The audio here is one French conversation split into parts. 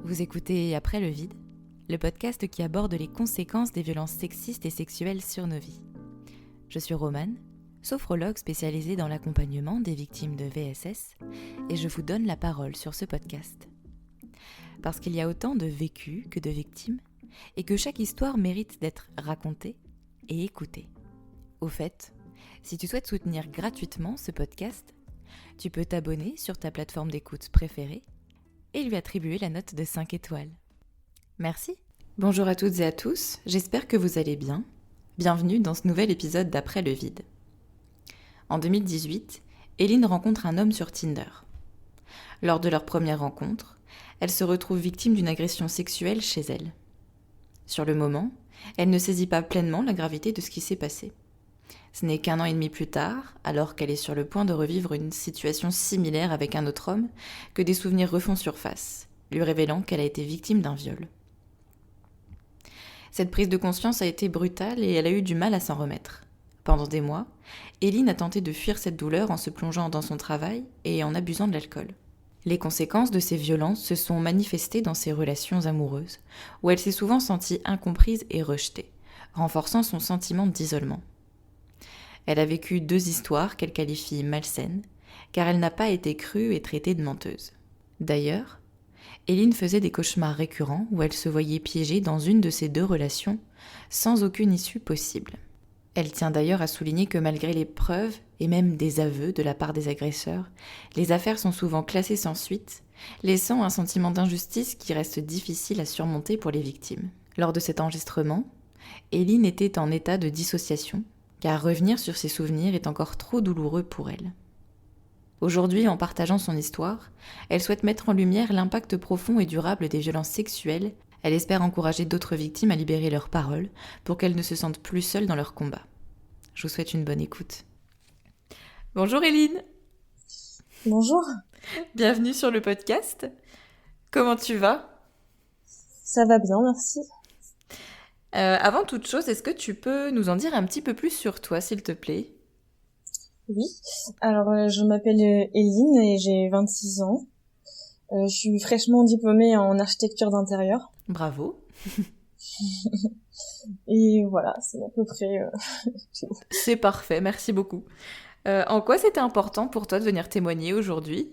Vous écoutez Après le vide, le podcast qui aborde les conséquences des violences sexistes et sexuelles sur nos vies. Je suis Romane, sophrologue spécialisée dans l'accompagnement des victimes de VSS, et je vous donne la parole sur ce podcast. Parce qu'il y a autant de vécus que de victimes, et que chaque histoire mérite d'être racontée et écoutée. Au fait, si tu souhaites soutenir gratuitement ce podcast, tu peux t'abonner sur ta plateforme d'écoute préférée et lui attribuer la note de 5 étoiles. Merci. Bonjour à toutes et à tous, j'espère que vous allez bien. Bienvenue dans ce nouvel épisode d'Après le vide. En 2018, Éline rencontre un homme sur Tinder. Lors de leur première rencontre, elle se retrouve victime d'une agression sexuelle chez elle. Sur le moment, elle ne saisit pas pleinement la gravité de ce qui s'est passé. Ce n'est qu'1 an et demi plus tard, alors qu'elle est sur le point de revivre une situation similaire avec un autre homme, que des souvenirs refont surface, lui révélant qu'elle a été victime d'un viol. Cette prise de conscience a été brutale et elle a eu du mal à s'en remettre. Pendant des mois, Éline a tenté de fuir cette douleur en se plongeant dans son travail et en abusant de l'alcool. Les conséquences de ces violences se sont manifestées dans ses relations amoureuses, où elle s'est souvent sentie incomprise et rejetée, renforçant son sentiment d'isolement. Elle a vécu 2 histoires qu'elle qualifie malsaines, car elle n'a pas été crue et traitée de menteuse. D'ailleurs, Éline faisait des cauchemars récurrents où elle se voyait piégée dans une de ces 2 relations, sans aucune issue possible. Elle tient d'ailleurs à souligner que malgré les preuves, et même des aveux de la part des agresseurs, les affaires sont souvent classées sans suite, laissant un sentiment d'injustice qui reste difficile à surmonter pour les victimes. Lors de cet enregistrement, Éline était en état de dissociation, car revenir sur ses souvenirs est encore trop douloureux pour elle. Aujourd'hui, en partageant son histoire, elle souhaite mettre en lumière l'impact profond et durable des violences sexuelles. Elle espère encourager d'autres victimes à libérer leurs paroles pour qu'elles ne se sentent plus seules dans leur combat. Je vous souhaite une bonne écoute. Bonjour Éline. Bonjour. Bienvenue sur le podcast. Comment tu vas ? Ça va bien, merci. Avant toute chose, est-ce que tu peux nous en dire un petit peu plus sur toi, s'il te plaît ? Oui. Alors, je m'appelle Éline et j'ai 26 ans. Je suis fraîchement diplômée en architecture d'intérieur. Bravo. Et voilà, c'est à peu près tout. C'est parfait, merci beaucoup. En quoi c'était important pour toi de venir témoigner aujourd'hui ?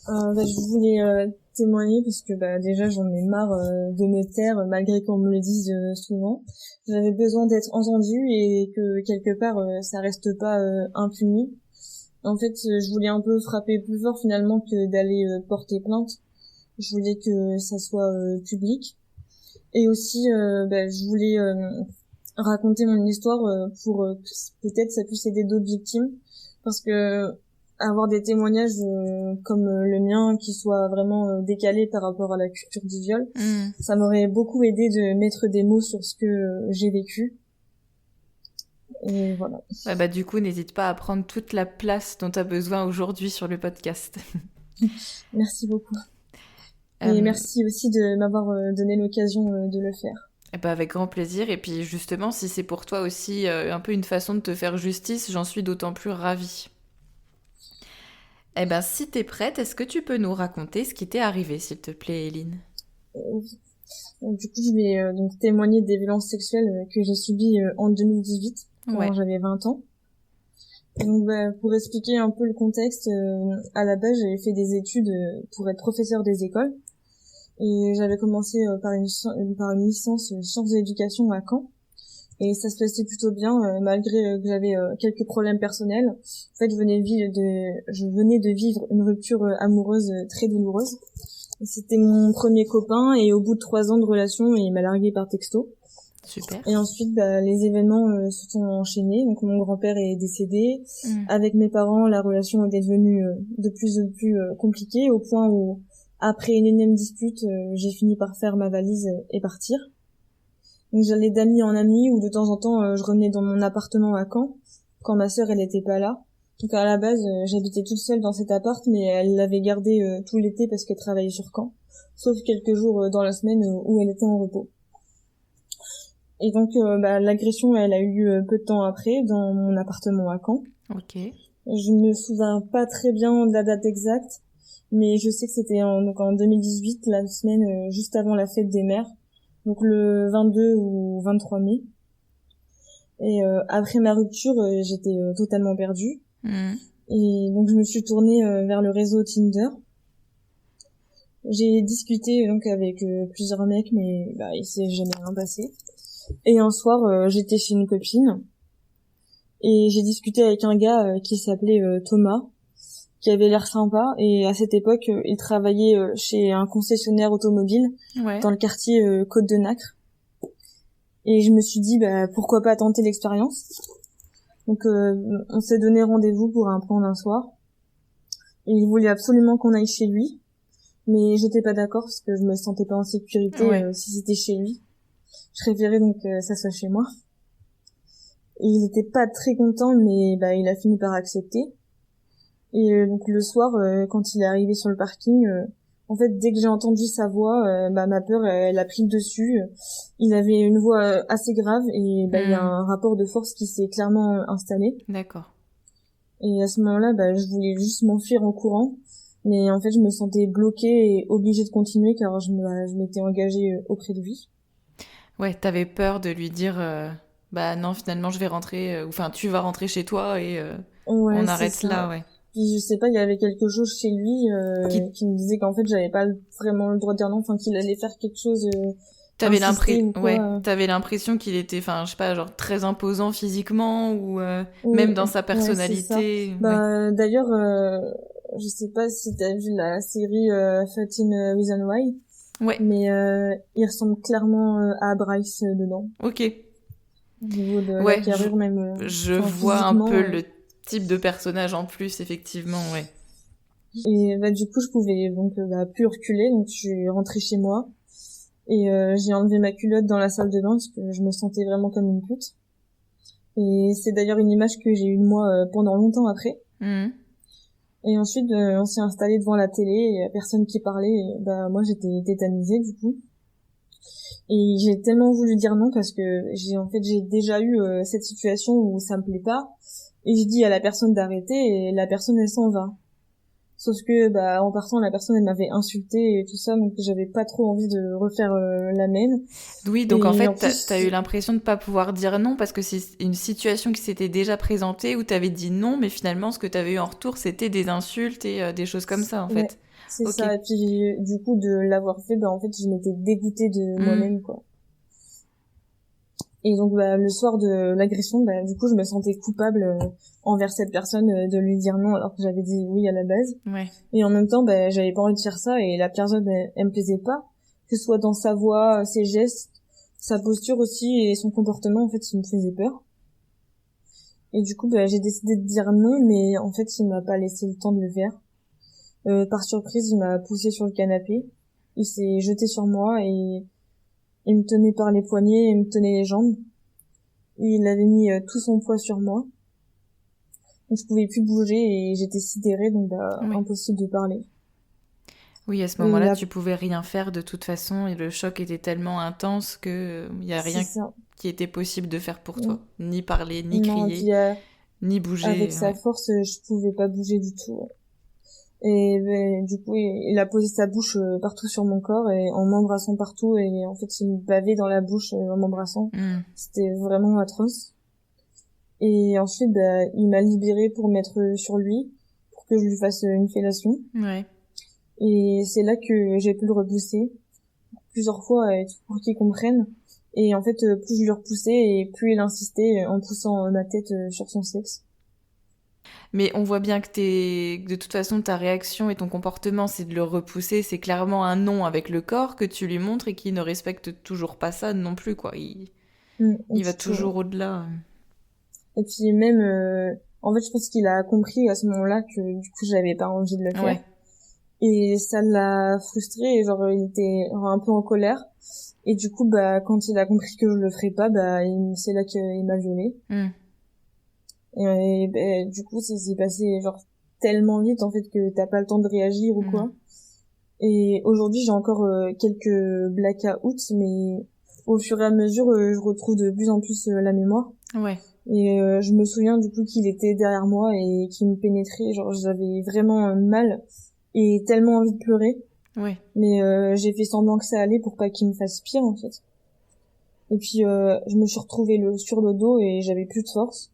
Je voulais témoigner parce que déjà j'en ai marre de me taire malgré qu'on me le dise souvent. J'avais besoin d'être entendue et que quelque part ça reste pas impuni. En fait, je voulais un peu frapper plus fort finalement que d'aller porter plainte. Je voulais que ça soit public. Et aussi, je voulais raconter mon histoire pour que peut-être ça puisse aider d'autres victimes. Parce que avoir des témoignages comme le mien qui soient vraiment décalés par rapport à la culture du viol, ça m'aurait beaucoup aidé de mettre des mots sur ce que j'ai vécu. Et voilà. Ouais, du coup, n'hésite pas à prendre toute la place dont tu as besoin aujourd'hui sur le podcast. Merci beaucoup. Et merci aussi de m'avoir donné l'occasion de le faire. Avec grand plaisir. Et puis justement, si c'est pour toi aussi un peu une façon de te faire justice, j'en suis d'autant plus ravie. Si t'es prête, est-ce que tu peux nous raconter ce qui t'est arrivé, s'il te plaît, Éline ? Du coup, je vais donc témoigner des violences sexuelles que j'ai subies en 2018, quand j'avais 20 ans. Et donc, pour expliquer un peu le contexte, à la base, j'avais fait des études pour être professeur des écoles. Et j'avais commencé par une licence sciences de l'éducation à Caen. Et ça se passait plutôt bien, malgré que j'avais quelques problèmes personnels. En fait, je venais de vivre une rupture amoureuse très douloureuse. C'était mon premier copain et au bout de 3 ans de relation, il m'a larguée par texto. Super. Et ensuite, les événements se sont enchaînés. Donc, mon grand-père est décédé. Avec mes parents, la relation était devenue de plus en plus compliquée, au point où, après une énième dispute, j'ai fini par faire ma valise et partir. Donc, j'allais d'ami en ami, ou de temps en temps, je revenais dans mon appartement à Caen, quand ma sœur, elle était pas là. Donc, à la base, j'habitais toute seule dans cet appart, mais elle l'avait gardé tout l'été parce qu'elle travaillait sur Caen. Sauf quelques jours dans la semaine où elle était en repos. Et donc, l'agression, elle a eu lieu peu de temps après, dans mon appartement à Caen. Ok. Je me souviens pas très bien de la date exacte, Mais je sais que c'était donc en 2018, la semaine juste avant la fête des mères, donc le 22 ou 23 mai. Et après ma rupture, j'étais totalement perdue. Et donc je me suis tournée vers le réseau Tinder. J'ai discuté donc avec plusieurs mecs, mais il s'est jamais rien passé. Et un soir, j'étais chez une copine et j'ai discuté avec un gars qui s'appelait Thomas, qui avait l'air sympa. Et à cette époque, il travaillait chez un concessionnaire automobile dans le quartier Côte de Nacre. Et je me suis dit, pourquoi pas tenter l'expérience. Donc on s'est donné rendez-vous pour un plan d'un soir. Et il voulait absolument qu'on aille chez lui. Mais j'étais pas d'accord parce que je me sentais pas en sécurité si c'était chez lui. Je préférais donc ça soit chez moi. Et il était pas très content, mais il a fini par accepter. Et donc le soir, quand il est arrivé sur le parking, en fait dès que j'ai entendu sa voix, ma peur elle a pris le dessus. Il avait une voix assez grave et il y a un rapport de force qui s'est clairement installé. D'accord. Et à ce moment-là, je voulais juste m'enfuir en courant. Mais en fait, je me sentais bloquée et obligée de continuer car je m'étais engagée auprès de lui. Ouais, t'avais peur de lui dire non, finalement, je vais rentrer, tu vas rentrer chez toi et on arrête là, ouais. Puis je sais pas, il y avait quelque chose chez lui qui me disait qu'en fait, j'avais pas vraiment le droit de dire non, qu'il allait faire quelque chose. T'avais l'impression qu'il était, je sais pas, genre très imposant physiquement ou même dans sa personnalité. Ouais, d'ailleurs, je sais pas si t'as vu la série 13 Reasons Why. Ouais. Mais il ressemble clairement à Bryce dedans. Ok. Au niveau de la carrure même. Je vois un peu le type de personnage en plus, effectivement, ouais. Et du coup, je pouvais donc plus reculer, donc je suis rentrée chez moi. Et j'ai enlevé ma culotte dans la salle de bain parce que je me sentais vraiment comme une pute. Et c'est d'ailleurs une image que j'ai eue de moi pendant longtemps après. Et ensuite, on s'est installé devant la télé et y a personne qui parlait. Et, moi, j'étais tétanisée du coup. Et j'ai tellement voulu dire non parce que j'ai déjà eu cette situation où ça me plaît pas. Et je dis à la personne d'arrêter et la personne elle s'en va. Sauf que en partant la personne elle m'avait insultée et tout ça, donc j'avais pas trop envie de refaire la même. Oui, donc et en fait t'as eu l'impression de pas pouvoir dire non parce que c'est une situation qui s'était déjà présentée où t'avais dit non, mais finalement ce que t'avais eu en retour c'était des insultes et des choses comme ça en fait. C'est ça, et puis du coup de l'avoir fait, en fait je m'étais dégoûtée de moi-même quoi. Et donc le soir de l'agression, du coup je me sentais coupable envers cette personne de lui dire non alors que j'avais dit oui à la base. Ouais. Et en même temps j'avais pas envie de faire ça et la personne elle me plaisait pas, que ce soit dans sa voix, ses gestes, sa posture aussi et son comportement, en fait il me faisait peur. Et du coup j'ai décidé de dire non, mais en fait il m'a pas laissé le temps de le faire. Par surprise il m'a poussé sur le canapé, il s'est jeté sur moi et il me tenait par les poignets et me tenait les jambes. Il avait mis tout son poids sur moi. Donc je pouvais plus bouger et j'étais sidérée, donc impossible de parler. Oui, à ce moment-là, tu pouvais rien faire de toute façon et le choc était tellement intense que il y a rien qui était possible de faire pour toi, ni parler, ni crier, ni bouger. Avec sa force, je pouvais pas bouger du tout. Et du coup, il a posé sa bouche partout sur mon corps et en m'embrassant partout et en fait, il me bavait dans la bouche en m'embrassant. C'était vraiment atroce. Et ensuite, il m'a libérée pour mettre sur lui, pour que je lui fasse une fellation. Ouais. Et c'est là que j'ai pu le repousser plusieurs fois pour qu'il comprenne. Et en fait, plus je lui repoussais et plus il insistait en poussant ma tête sur son sexe. Mais on voit bien que de toute façon, ta réaction et ton comportement, c'est de le repousser. C'est clairement un non avec le corps que tu lui montres et qu'il ne respecte toujours pas ça non plus, quoi. Il va toujours au-delà. Et puis même, en fait, je pense qu'il a compris à ce moment-là que du coup, j'avais pas envie de le faire. Ouais. Et ça l'a frustré, et genre, il était un peu en colère. Et du coup, quand il a compris que je le ferais pas, c'est là qu'il m'a violée. Et du coup, ça s'est passé genre tellement vite en fait que t'as pas le temps de réagir ou quoi. Et aujourd'hui, j'ai encore quelques blackouts, mais au fur et à mesure, je retrouve de plus en plus la mémoire. Ouais. Et je me souviens du coup qu'il était derrière moi et qu'il me pénétrait. Genre, j'avais vraiment mal. et tellement envie de pleurer. Oui. Mais j'ai fait semblant que ça allait pour pas qu'il me fasse pire, en fait. Et puis, je me suis retrouvée sur le dos et j'avais plus de force.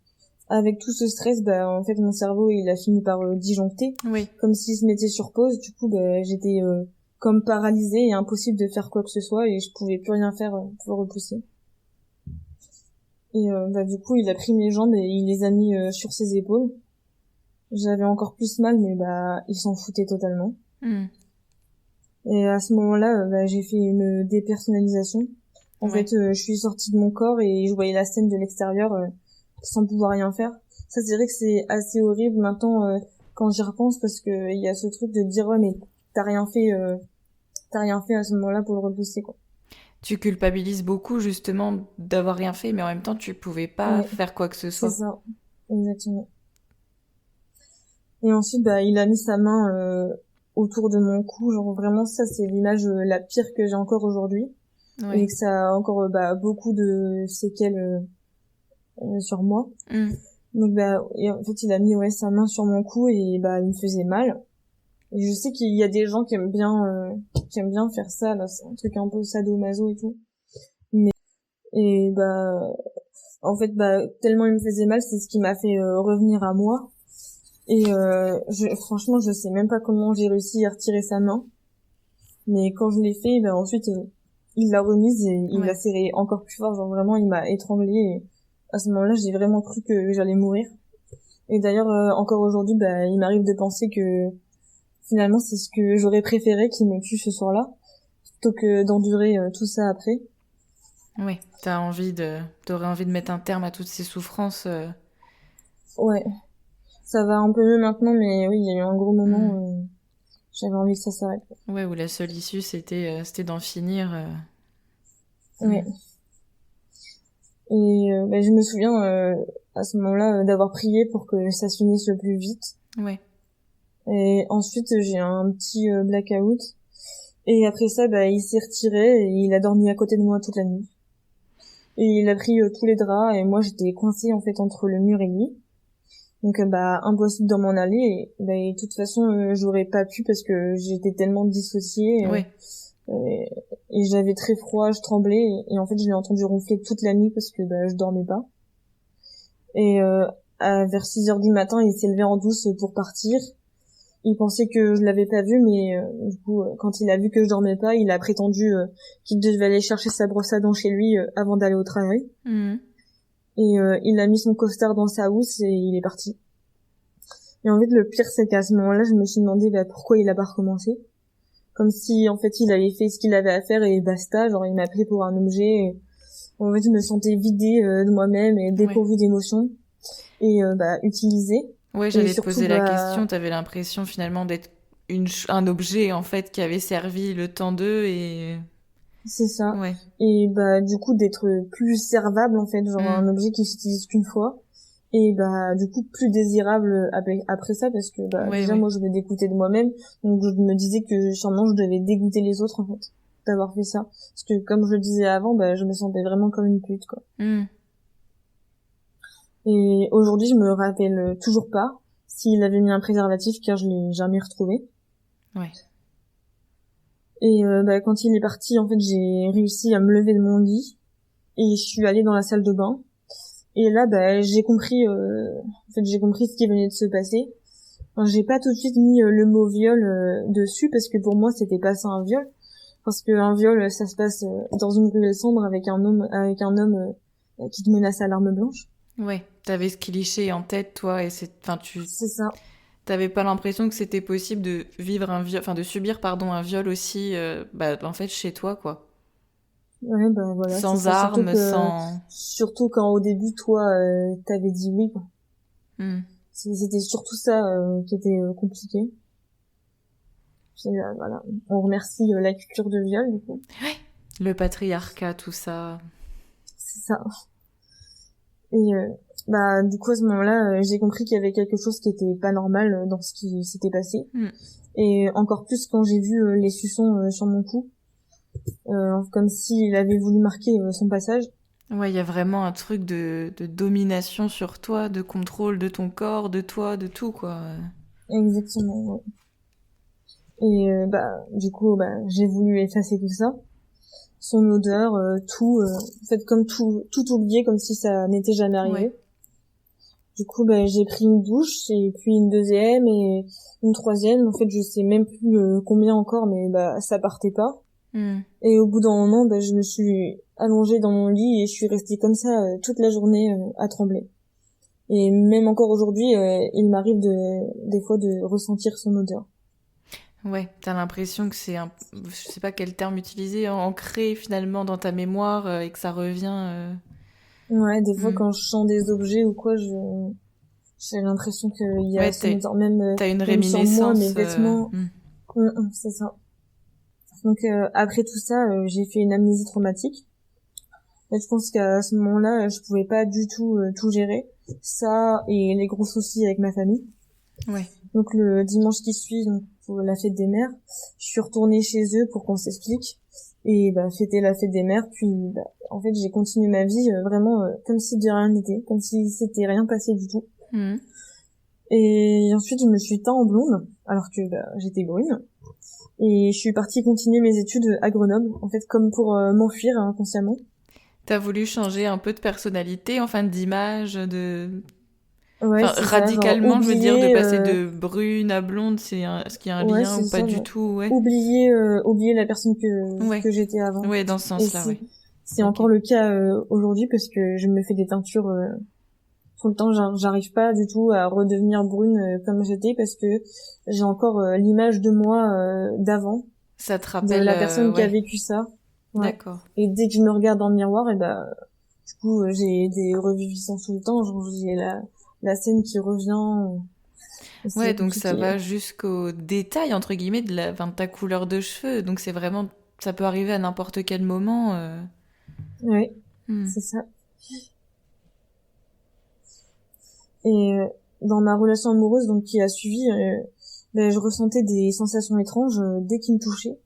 Avec tout ce stress, en fait, mon cerveau, il a fini par disjoncter. Oui. Comme s'il se mettait sur pause. Du coup, j'étais comme paralysée et impossible de faire quoi que ce soit et je pouvais plus rien faire pour repousser. Et du coup, il a pris mes jambes et il les a mis sur ses épaules. J'avais encore plus mal, mais il s'en foutait totalement. Et à ce moment-là, j'ai fait une dépersonnalisation. En fait, je suis sortie de mon corps et je voyais la scène de l'extérieur sans pouvoir rien faire. Ça, c'est vrai que c'est assez horrible maintenant quand j'y repense parce que il y a ce truc de dire ouais mais t'as rien fait à ce moment-là pour le repousser quoi. Tu culpabilises beaucoup justement d'avoir rien fait, mais en même temps tu pouvais pas faire quoi que ce C'est soit. ça, exactement. Et ensuite, il a mis sa main autour de mon cou, genre vraiment ça c'est l'image la pire que j'ai encore aujourd'hui. Et que ça a encore beaucoup de séquelles sur moi. Donc et en fait il a mis sa main sur mon cou et il me faisait mal. Et je sais qu'il y a des gens qui aiment bien faire ça là, c'est un truc un peu sadomaso et tout. Mais et en fait tellement il me faisait mal, c'est ce qui m'a fait revenir à moi. Et franchement, je sais même pas comment j'ai réussi à retirer sa main. Mais quand je l'ai fait, ensuite il l'a remise et il l'a serré encore plus fort, genre vraiment il m'a étranglée et à ce moment-là, j'ai vraiment cru que j'allais mourir. Et d'ailleurs encore aujourd'hui, il m'arrive de penser que finalement c'est ce que j'aurais préféré qu'il me tue ce soir-là plutôt que d'endurer tout ça après. Oui, t'aurais envie de mettre un terme à toutes ces souffrances. Ouais, ça va un peu mieux maintenant, mais oui, il y a eu un gros moment j'avais envie que ça s'arrête. Ouais, où la seule issue c'était d'en finir. Ouais. Et je me souviens à ce moment-là d'avoir prié pour que ça se finisse le plus vite. Ouais. Et ensuite j'ai un petit blackout. Et après ça, il s'est retiré et il a dormi à côté de moi toute la nuit. Et il a pris tous les draps et moi j'étais coincée en fait entre le mur et lui. Donc impossible d'en m'en aller. Et de toute façon j'aurais pas pu parce que j'étais tellement dissociée. Et j'avais très froid, je tremblais et en fait je l'ai entendu ronfler toute la nuit parce que je dormais pas. Et vers 6 heures du matin, il s'est levé en douce pour partir. Il pensait que je l'avais pas vu, mais du coup, quand il a vu que je dormais pas, il a prétendu qu'il devait aller chercher sa brosse à dents chez lui avant d'aller au travail. Et il a mis son costard dans sa housse et il est parti. Et en fait, le pire, c'est qu'à ce moment-là, je me suis demandé pourquoi il a pas recommencé. Comme si, en fait, il avait fait ce qu'il avait à faire et basta. Genre, il m'a pris pour un objet. Et, en fait, je me sentais vidée de moi-même et dépourvue d'émotions. Et utilisée. Ouais, j'allais te poser la question. T'avais l'impression finalement d'être un objet en fait qui avait servi le temps d'eux et. C'est ça. Ouais. Et du coup d'être plus servable en fait, genre un objet qui s'utilise qu'une fois. Et du coup plus désirable après ça parce que déjà moi je me dégoûtais de moi-même, donc je me disais que sûrement je devais dégoûter les autres en fait d'avoir fait ça. Parce que comme je le disais avant, je me sentais vraiment comme une pute quoi. Et aujourd'hui, je me rappelle toujours pas s'il avait mis un préservatif car je l'ai jamais retrouvé. Ouais. Et quand il est parti, en fait, j'ai réussi à me lever de mon lit et je suis allée dans la salle de bain. Et là, j'ai compris ce qui venait de se passer. Enfin, j'ai pas tout de suite mis le mot viol dessus parce que pour moi, c'était pas ça un viol. Parce que un viol, ça se passe dans une ruelle sombre avec un homme qui te menace à l'arme blanche. Ouais, t'avais ce cliché en tête, toi, et c'est ça. T'avais pas l'impression que c'était possible de vivre de subir, un viol aussi, en fait, chez toi, quoi. Ouais, voilà. Sans armes, sans. Surtout quand au début, toi, t'avais dit oui, quoi. C'était surtout ça qui était compliqué. Puis voilà, on remercie la culture de viol, du coup. Ouais. Le patriarcat, tout ça. C'est ça. Et du coup à ce moment-là, j'ai compris qu'il y avait quelque chose qui était pas normal dans ce qui s'était passé. Et encore plus quand j'ai vu les suçons sur mon cou, comme s'il avait voulu marquer son passage. Ouais, il y a vraiment un truc de domination sur toi, de contrôle de ton corps, de toi, de tout, quoi. Exactement, ouais. Et du coup, j'ai voulu effacer tout ça, son odeur, tout, en fait comme tout oublier, comme si ça n'était jamais arrivé. Ouais. Du coup, j'ai pris une douche et puis une deuxième et une troisième. En fait, je sais même plus combien encore, mais ça partait pas. Et au bout d'un moment, je me suis allongée dans mon lit et je suis restée comme ça toute la journée à trembler. Et même encore aujourd'hui, il m'arrive des fois de ressentir son odeur. Ouais, t'as l'impression que je sais pas quel terme utiliser, ancré finalement dans ta mémoire et que ça revient. Ouais, des fois quand je sens des objets ou quoi, j'ai l'impression qu'il y a Ouais, son odeur, même t'as une même sur moi, mes réminiscence. vêtements. C'est ça. Donc après tout ça, j'ai fait une amnésie traumatique. Et je pense qu'à ce moment-là, je pouvais pas du tout tout gérer. Ça et les gros soucis avec ma famille. Ouais. Donc le dimanche qui suit, donc, pour la fête des mères, je suis retournée chez eux pour qu'on s'explique et fêter la fête des mères. Puis en fait, j'ai continué ma vie vraiment comme si de rien n'était, comme si c'était rien passé du tout. Et ensuite, je me suis teint en blonde alors que j'étais brune. Et je suis partie continuer mes études à Grenoble, en fait, comme pour m'enfuir inconsciemment. T'as voulu changer un peu de personnalité, enfin d'image, Ouais, Enfin, c'est ça, genre radicalement, je veux dire, de oublier... passer de brune à blonde, est-ce qu'il y a un Ouais, lien c'est ou pas ça, du genre tout, ouais. oublier la personne Ouais, que j'étais avant. ouais, dans ce Et sens-là, ouais. c'est Ok. encore le cas aujourd'hui parce que je me fais des teintures tout le temps. J'arrive pas du tout à redevenir brune comme j'étais parce que j'ai encore l'image de moi d'avant, Ça te de rappelle, la personne qui a ouais. vécu ça. Ouais. D'accord. Et dès que je me regarde dans le miroir, et du coup, j'ai des reviviscences tout le temps. Genre, j'ai la scène qui revient. Ouais, C'est donc ça compliqué. va jusqu'au détail, entre guillemets, enfin, de ta couleur de cheveux. Donc c'est vraiment, ça peut arriver à n'importe quel moment. Ouais, Hmm. c'est ça. Et dans ma relation amoureuse, donc qui a suivi, je ressentais des sensations étranges dès qu'il me touchait.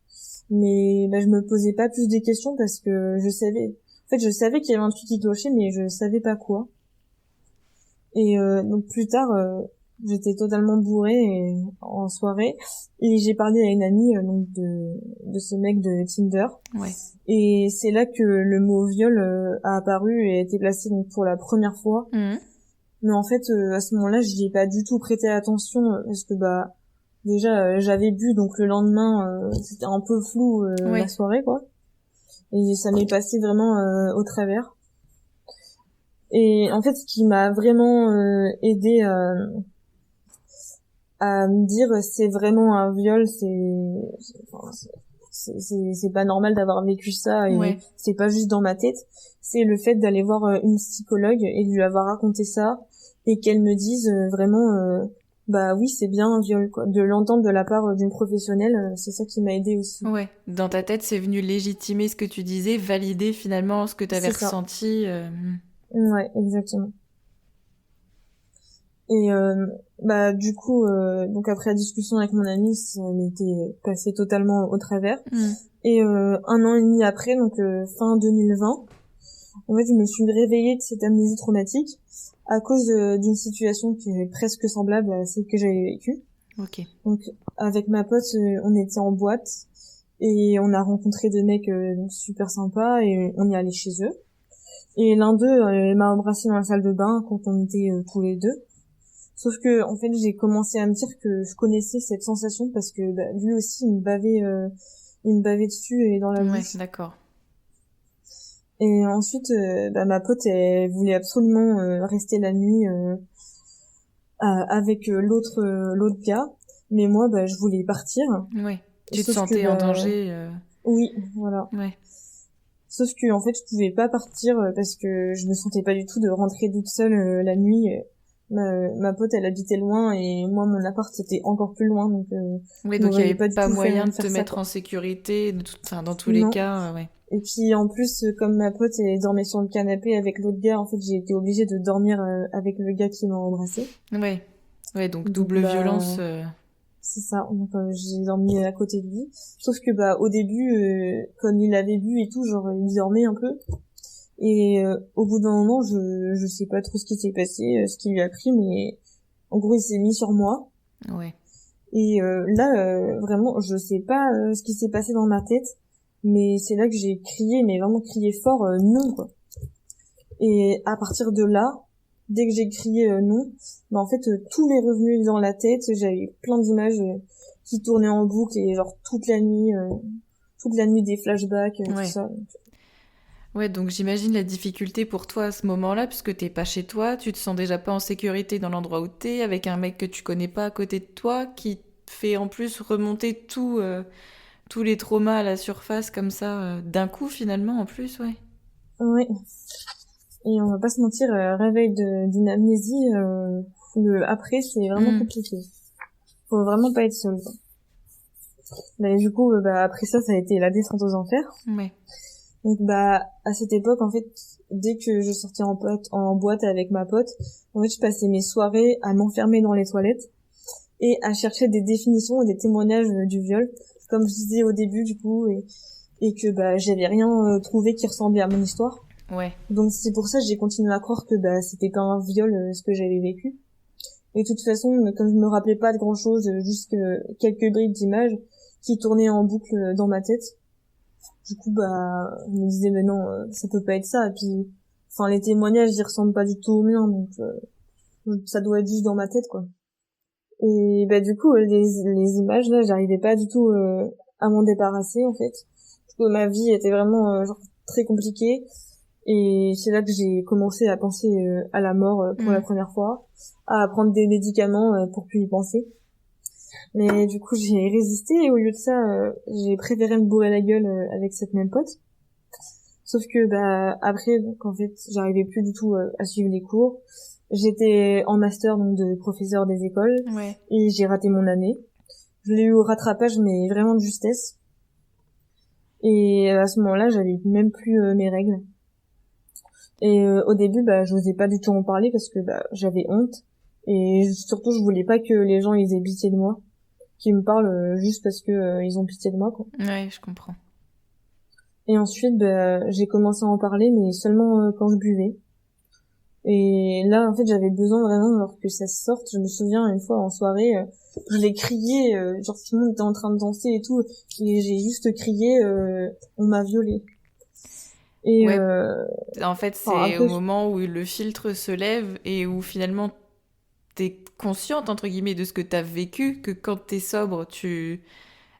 Mais je me posais pas plus de questions parce que je savais. En fait, je savais qu'il y avait un truc qui clochait, mais je savais pas quoi. Et donc plus tard, j'étais totalement bourrée en soirée et j'ai parlé à une amie donc de ce mec de Tinder. Ouais. Et c'est là que le mot viol a apparu et a été placé donc pour la première fois. Mais en fait, à ce moment-là, j'y ai pas du tout prêté attention parce que déjà j'avais bu, donc le lendemain c'était un peu flou Ouais. la soirée quoi. Et ça m'est passé vraiment au travers. Et en fait, ce qui m'a vraiment aidé à me dire c'est vraiment un viol, c'est pas normal d'avoir vécu ça et Ouais. c'est pas juste dans ma tête, c'est le fait d'aller voir une psychologue et de lui avoir raconté ça et qu'elle me dise vraiment oui, c'est bien un viol quoi, de l'entendre de la part d'une professionnelle, c'est ça qui m'a aidé aussi. Ouais. Dans ta tête, c'est venu légitimer ce que tu disais, valider finalement ce que tu avais C'est ça. ressenti. Ouais, exactement. Et du coup donc après la discussion avec mon ami, ça m'était passé totalement au travers. Et un an et demi après, donc fin 2020, en fait, je me suis réveillée de cette amnésie traumatique à cause d'une situation qui est presque semblable à celle que j'avais vécue. Ok. Donc avec ma pote, on était en boîte et on a rencontré deux mecs donc super sympas et on est allé chez eux. Et l'un d'eux m'a embrassé dans la salle de bain quand on était tous les deux. Sauf que en fait, j'ai commencé à me dire que je connaissais cette sensation parce que lui aussi il me bavait dessus et dans la bouche. Ouais, d'accord. Et ensuite ma pote elle voulait absolument rester la nuit avec l'autre gars, mais moi je voulais partir. Ouais. Tu te Sauf que sentais en danger. oui, voilà. Ouais. Sauf que en fait, je pouvais pas partir parce que je me sentais pas du tout de rentrer toute seule la nuit. Ma pote, elle habitait loin et moi, mon appart, c'était encore plus loin, donc Oui, je me donc il n'y voyais avait pas du pas tout moyen de te faire ça, mettre quoi. en sécurité, enfin, dans tous les Non. cas, ouais. Et puis en plus, comme ma pote, elle dormait sur le canapé avec l'autre gars, en fait, j'ai été obligée de dormir avec le gars qui m'a embrassée. Ouais. Ouais, donc Donc double violence. c'est ça. Donc j'ai dormi à côté de lui. Sauf que au début, comme il avait bu et tout, genre il dormait un peu. Et au bout d'un moment, je sais pas trop ce qui s'est passé, ce qui lui a pris, mais en gros, il s'est mis sur moi. Ouais. Et là, vraiment, je sais pas ce qui s'est passé dans ma tête, mais c'est là que j'ai crié, mais vraiment crié fort, non, quoi. Et à partir de là, dès que j'ai crié non, bah en fait, tout m'est revenu dans la tête. J'avais plein d'images qui tournaient en boucle et genre toute la nuit des flashbacks, tout Ouais. ça. Ouais, donc j'imagine la difficulté pour toi à ce moment-là, puisque t'es pas chez toi, tu te sens déjà pas en sécurité dans l'endroit où t'es, avec un mec que tu connais pas à côté de toi, qui te fait en plus remonter tous les traumas à la surface comme ça, d'un coup finalement en plus, ouais. Ouais. Et on va pas se mentir, réveil d'une amnésie, après c'est vraiment Hmm. compliqué. Faut vraiment pas être seul, quoi. Mais du coup, bah après ça, ça a été la descente aux enfers. Ouais. Donc bah à cette époque, en fait, dès que je sortais en boîte avec ma pote, en fait, je passais mes soirées à m'enfermer dans les toilettes et à chercher des définitions et des témoignages du viol, comme je disais au début du coup, et que bah j'avais rien trouvé qui ressemblait à mon histoire. Ouais. Donc c'est pour ça que j'ai continué à croire que bah c'était pas un viol ce que j'avais vécu. Et de toute façon, comme je me rappelais pas de grand chose, juste quelques bribes d'images qui tournaient en boucle dans ma tête. Du coup, bah, je me disais, mais non, ça peut pas être ça. Et puis, enfin, les témoignages, ils ressemblent pas du tout aux miens, donc ça doit être juste dans ma tête, quoi. Et bah, du coup, les images, là, j'arrivais pas du tout à m'en débarrasser, en fait. Parce que ma vie était vraiment genre très compliquée. Et c'est là que j'ai commencé à penser à la mort pour la Hmm. première fois, à prendre des médicaments pour plus y penser. Mais du coup, j'ai résisté et au lieu de ça, j'ai préféré me bourrer la gueule avec cette même pote. Sauf que bah après, donc en fait, j'arrivais plus du tout à suivre les cours. J'étais en master donc de professeur des écoles Ouais. et j'ai raté mon année. Je l'ai eu au rattrapage mais vraiment de justesse. Et à ce moment-là, j'avais même plus mes règles. Et au début, bah j'osais pas du tout en parler parce que bah j'avais honte et surtout je voulais pas que les gens ils aient pitié de moi, qu'ils me parlent juste parce que ils ont pitié de moi, quoi. Ouais, je comprends. Et ensuite, bah, j'ai commencé à en parler, mais seulement quand je buvais. Et là, en fait, j'avais besoin vraiment alors que ça sorte. Je me souviens une fois en soirée, je l'ai crié, genre tout le monde était en train de danser et tout, et j'ai juste crié, on m'a violée. Et Ouais, en fait, enfin c'est au après, moment où le filtre se lève et où finalement t'es consciente, entre guillemets, de ce que t'as vécu, que quand t'es sobre, je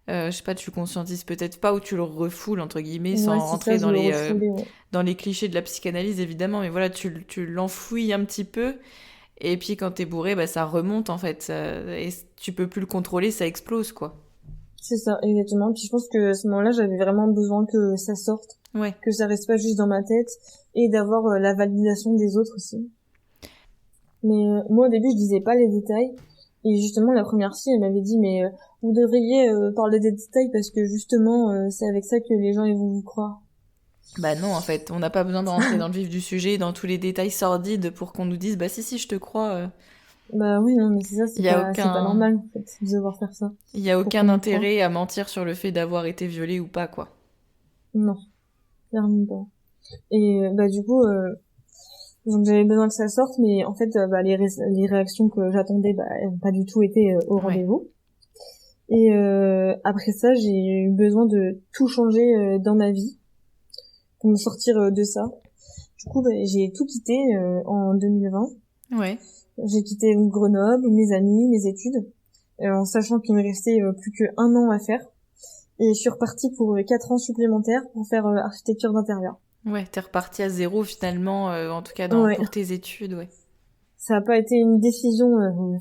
sais pas, tu le conscientises peut-être pas ou tu le refoules, entre guillemets, ouais, sans c'est ça, rentrer je le refoulais. Ouais. dans les clichés de la psychanalyse, évidemment, mais voilà, tu l'enfouis un petit peu. Et puis quand t'es bourré, bah, ça remonte, en fait. Et tu peux plus le contrôler, ça explose, quoi. C'est ça, exactement. Puis je pense que à ce moment-là, j'avais vraiment besoin que ça sorte, Ouais. que ça reste pas juste dans ma tête, et d'avoir la validation des autres aussi. Mais moi au début je disais pas les détails et justement la première fille elle m'avait dit mais vous devriez parler des détails parce que justement c'est avec ça que les gens ils vont vous croire. Bah non, en fait, on n'a pas besoin de rentrer dans le vif du sujet, dans tous les détails sordides pour qu'on nous dise, bah si, je te crois. Bah oui non mais c'est ça, Il y a c'est pas aucun, normal en fait de devoir faire ça il y a pour qu'on aucun nous croie. intérêt à mentir sur le fait d'avoir été violé ou pas, quoi. Non, clairement pas. Et bah du coup donc j'avais besoin que ça sorte mais en fait bah les réactions que j'attendais bah elles ont pas du tout été au Ouais. rendez-vous. Et après ça, j'ai eu besoin de tout changer dans ma vie pour me sortir de ça. Du coup, bah, j'ai tout quitté en 2020. Ouais. J'ai quitté Grenoble, mes amis, mes études, en sachant qu'il me restait plus que 1 an à faire. Et je suis repartie pour 4 ans supplémentaires pour faire architecture d'intérieur. Ouais, t'es reparti à zéro finalement, en tout cas Ouais, pour tes études, ouais. ça n'a pas été une décision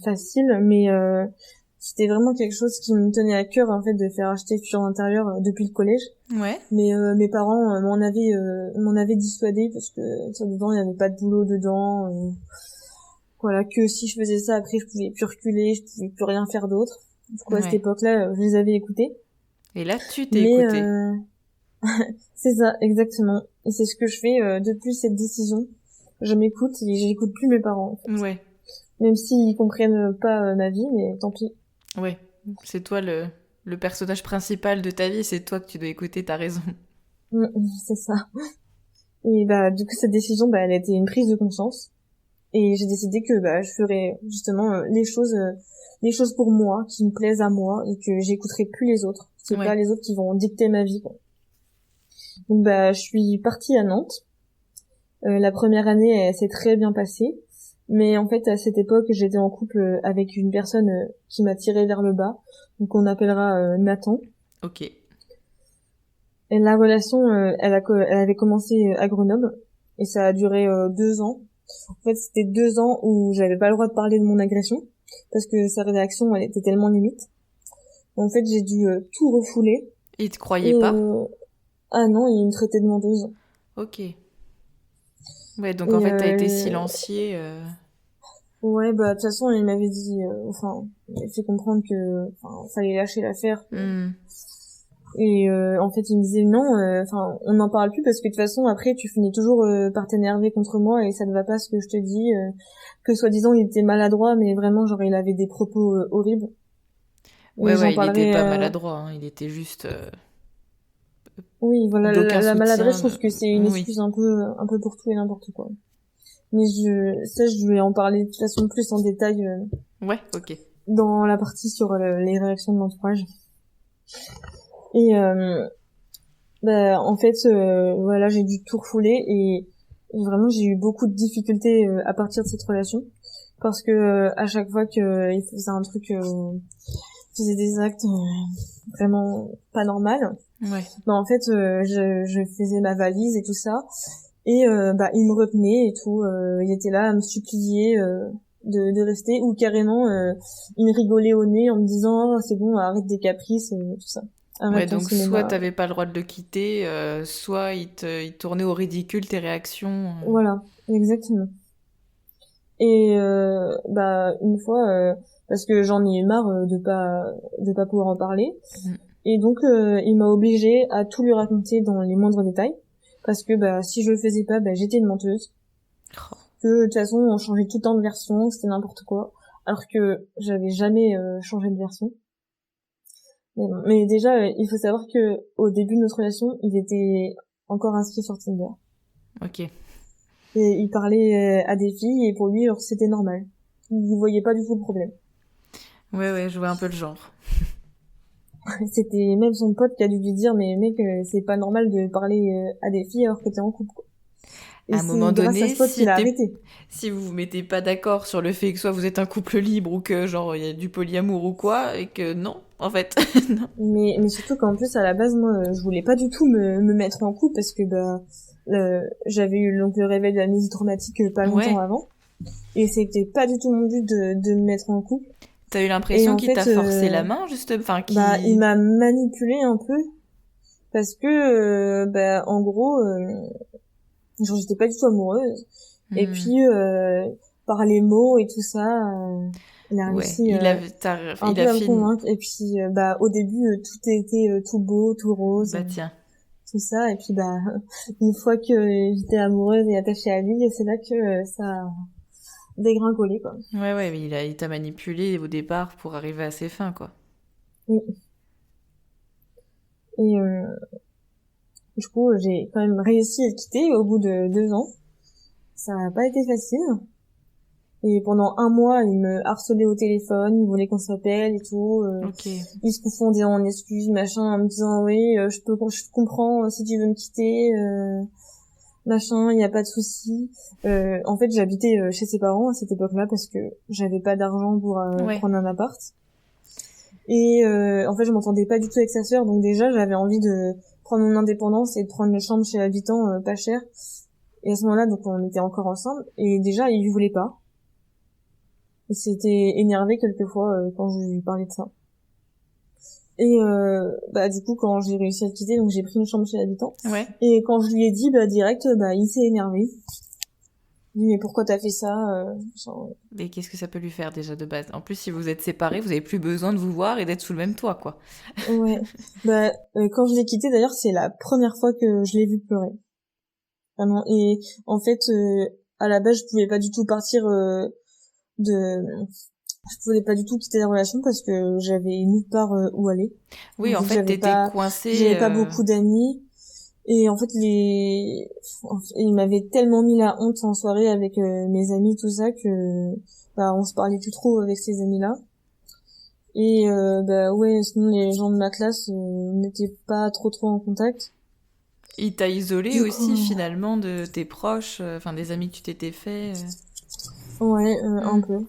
facile, mais c'était vraiment quelque chose qui me tenait à cœur en fait de faire architecture d'intérieur depuis le collège. Ouais. Mais mes parents m'en avaient dissuadé parce que ça dedans il n'y avait pas de boulot dedans. Voilà, que si je faisais ça après je pouvais plus reculer, je pouvais plus rien faire d'autre. Du coup à cette Ouais. époque-là, je les avais écoutés. Et là, tu t'es Mais écouté. c'est ça, exactement. Et c'est ce que je fais depuis cette décision. Je m'écoute et j'écoute plus mes parents, en fait. Ouais. Même s'ils comprennent pas ma vie, mais tant pis. Ouais. C'est toi le personnage principal de ta vie, c'est toi que tu dois écouter, t'as raison. C'est ça. Et bah du coup cette décision, bah elle a été une prise de conscience. Et j'ai décidé que je ferais justement les choses pour moi, qui me plaisent à moi, et que j'écouterai plus les autres. C'est pas les autres qui vont dicter ma vie, quoi. Donc je suis partie à Nantes. La première année, elle s'est très bien passée. Mais en fait, à cette époque, j'étais en couple avec une personne qui m'a tirée vers le bas. Donc on appellera Nathan. Ok. Et la relation, elle avait commencé à Grenoble. Et ça a duré 2 ans. En fait, c'était 2 ans où j'avais pas le droit de parler de mon agression. Parce que sa réaction, elle était tellement limite. En fait, j'ai dû tout refouler. Et il te croyait pas? Ah non, il me traitait de menteuse. Ok. Ouais, donc en fait, t'as été silenciée. Ouais, de toute façon, il m'avait dit, il m'a fait comprendre que, fallait lâcher l'affaire. Et en fait, il me disait non, on n'en parle plus parce que de toute façon, après, tu finis toujours par t'énerver contre moi et ça ne va pas ce que je te dis. Que soi-disant, il était maladroit, mais vraiment, genre, il avait des propos horribles. Ouais, il était pas maladroit, hein, il était juste... Oui, voilà, la maladresse, je trouve que c'est une excuse un peu pour tout et n'importe quoi. Mais je vais en parler de toute façon plus en détail. Ouais, ok. Dans la partie sur les réactions de l'entourage. Et en fait, voilà, j'ai dû tout refouler et vraiment j'ai eu beaucoup de difficultés à partir de cette relation parce que à chaque fois qu'il faisait un truc, faisait des actes vraiment pas normal. Ouais. En fait, je faisais ma valise et tout ça. Et il me retenait et tout, il était là à me supplier de rester, ou carrément il me rigolait au nez en me disant c'est bon, arrête des caprices, tout ça. Ouais, donc soit t'avais pas le droit de le quitter, soit il tournait au ridicule tes réactions. Voilà, exactement. Et une fois, parce que j'en ai eu marre de pas pouvoir en parler, et donc il m'a obligée à tout lui raconter dans les moindres détails. Parce que si je le faisais pas, j'étais une menteuse. Que de toute façon on changeait tout le temps de version, c'était n'importe quoi. Alors que j'avais jamais changé de version. Mais déjà, il faut savoir que au début de notre relation, il était encore inscrit sur Tinder. Ok. Et il parlait à des filles et pour lui, alors c'était normal. Il voyait pas du tout le problème. Ouais, je vois un peu le genre. C'était même son pote qui a dû lui dire mais mec, c'est pas normal de parler à des filles alors que t'es en couple, quoi. Et à un moment donné, à ce pote qu'il a arrêté. Si vous vous mettez pas d'accord sur le fait que soit vous êtes un couple libre ou que genre il y a du polyamour ou quoi, et que non, en fait. Non. Mais surtout qu'en plus à la base moi je voulais pas du tout me mettre en couple parce que j'avais eu donc le réveil de l'amnésie traumatique pas longtemps avant et c'était pas du tout mon but de me mettre en couple. T'as eu l'impression qu'il t'a forcé la main, juste, il m'a manipulé un peu parce que en gros genre j'étais pas du tout amoureuse et puis par les mots et tout ça il a réussi un peu à me convaincre et puis au début tout était tout beau, tout rose. Bah tiens. Tout ça et puis une fois que j'étais amoureuse et attachée à lui, c'est là que ça a dégringolé, quoi. Ouais, il t'a manipulé au départ pour arriver à ses fins, quoi. Oui. Et du coup, j'ai quand même réussi à le quitter au bout de 2 ans. Ça n'a pas été facile. Et pendant 1 mois, il me harcelait au téléphone, il voulait qu'on s'appelle et tout. Il se confondait en excuses, machin, en me disant oui, je comprends si tu veux me quitter, machin, il y a pas de souci. En fait, j'habitais chez ses parents à cette époque-là parce que j'avais pas d'argent pour prendre un appart. Et en fait, je m'entendais pas du tout avec sa sœur, donc déjà, j'avais envie de prendre mon indépendance et de prendre une chambre chez l'habitant pas cher. Et à ce moment-là, donc on était encore ensemble, et déjà, il voulait pas. Il s'était énervé quelquefois quand je lui parlais de ça. Et du coup, quand j'ai réussi à le quitter, donc j'ai pris une chambre chez l'habitant. Ouais. Et quand je lui ai dit, direct, il s'est énervé. Il dit, mais pourquoi t'as fait ça Mais qu'est-ce que ça peut lui faire déjà de base? En plus, si vous êtes séparés, vous avez plus besoin de vous voir et d'être sous le même toit, quoi. Ouais. Quand je l'ai quitté, d'ailleurs, c'est la première fois que je l'ai vu pleurer. Vraiment. Et en fait, à la base, je pouvais pas du tout partir je pouvais pas du tout quitter la relation parce que j'avais nulle part où aller. Oui, donc, en fait, t'étais coincée. J'avais pas beaucoup d'amis Et en fait, il m'avait tellement mis la honte en soirée avec mes amis, tout ça, que bah on se parlait plus trop avec ces amis-là. Et bah ouais, sinon les gens de ma classe, on n'était pas trop en contact. Il t'a isolé Du aussi coup, finalement de tes proches, enfin des amis que tu t'étais fait. ouais, un Hmm. peu.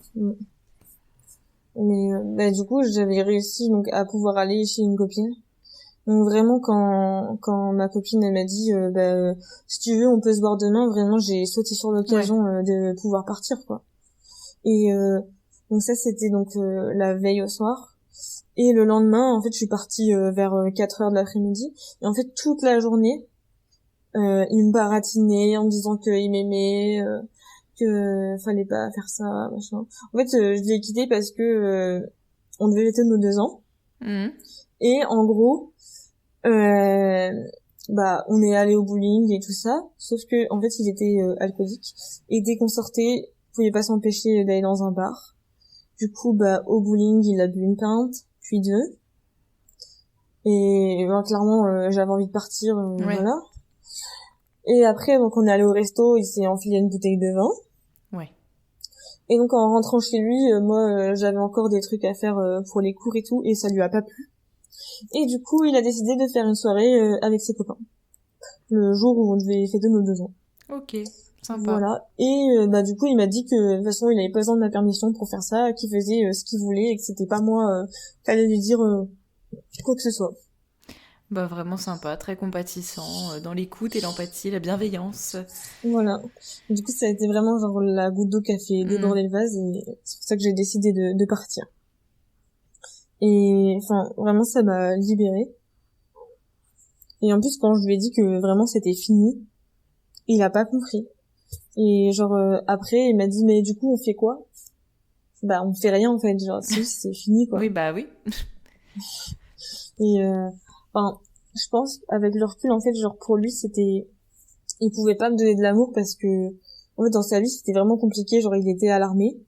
Mais bah du coup, j'avais réussi donc à pouvoir aller chez une copine. Donc vraiment quand ma copine elle m'a dit si tu veux on peut se voir demain, vraiment j'ai sauté sur Ouais. l'occasion de pouvoir partir quoi. Et donc ça c'était donc la veille au soir. Et le lendemain en fait je suis partie vers 4 heures de l'après-midi. Et en fait toute la journée il me baratinait en me disant qu'il m'aimait, que fallait pas faire ça machin. En fait je l'ai quitté parce que on devait fêter nos 2 ans. Hmm. Et en gros Euh, bah on est allé au bowling et tout ça, sauf que en fait il était alcoolique et dès qu'on sortait on pouvait pas s'empêcher d'aller dans un bar. Du coup bah au bowling il a bu une pinte puis deux et bah, clairement j'avais envie de partir, Ouais. voilà. Et après donc on est allé au resto, il s'est enfilé une bouteille de vin Ouais. et donc en rentrant chez lui moi j'avais encore des trucs à faire pour les cours et tout et ça lui a pas plu et du coup il a décidé de faire une soirée avec ses copains le jour où on devait fêter nos 2 ans. Ok. Sympa. Voilà. Et bah du coup, il m'a dit que de toute façon, il avait pas besoin de ma permission pour faire ça, qu'il faisait ce qu'il voulait et que c'était pas moi fallait lui dire quoi que ce soit. Bah vraiment sympa, très compatissant, dans l'écoute et l'empathie, la bienveillance. Voilà. Du coup, ça a été vraiment genre la goutte d'eau qui a fait Hmm. déborder le vase et c'est pour ça que j'ai décidé de partir. Et enfin, vraiment, ça m'a libérée. Et en plus, quand je lui ai dit que vraiment c'était fini, il a pas compris. Et genre après, il m'a dit mais du coup, on fait quoi? Bah, on fait rien en fait. Genre, c'est fini quoi. Oui, bah oui. Et enfin, je pense avec le recul en fait, genre pour lui c'était, il pouvait pas me donner de l'amour parce que en fait dans sa vie c'était vraiment compliqué. Genre il était à l'armée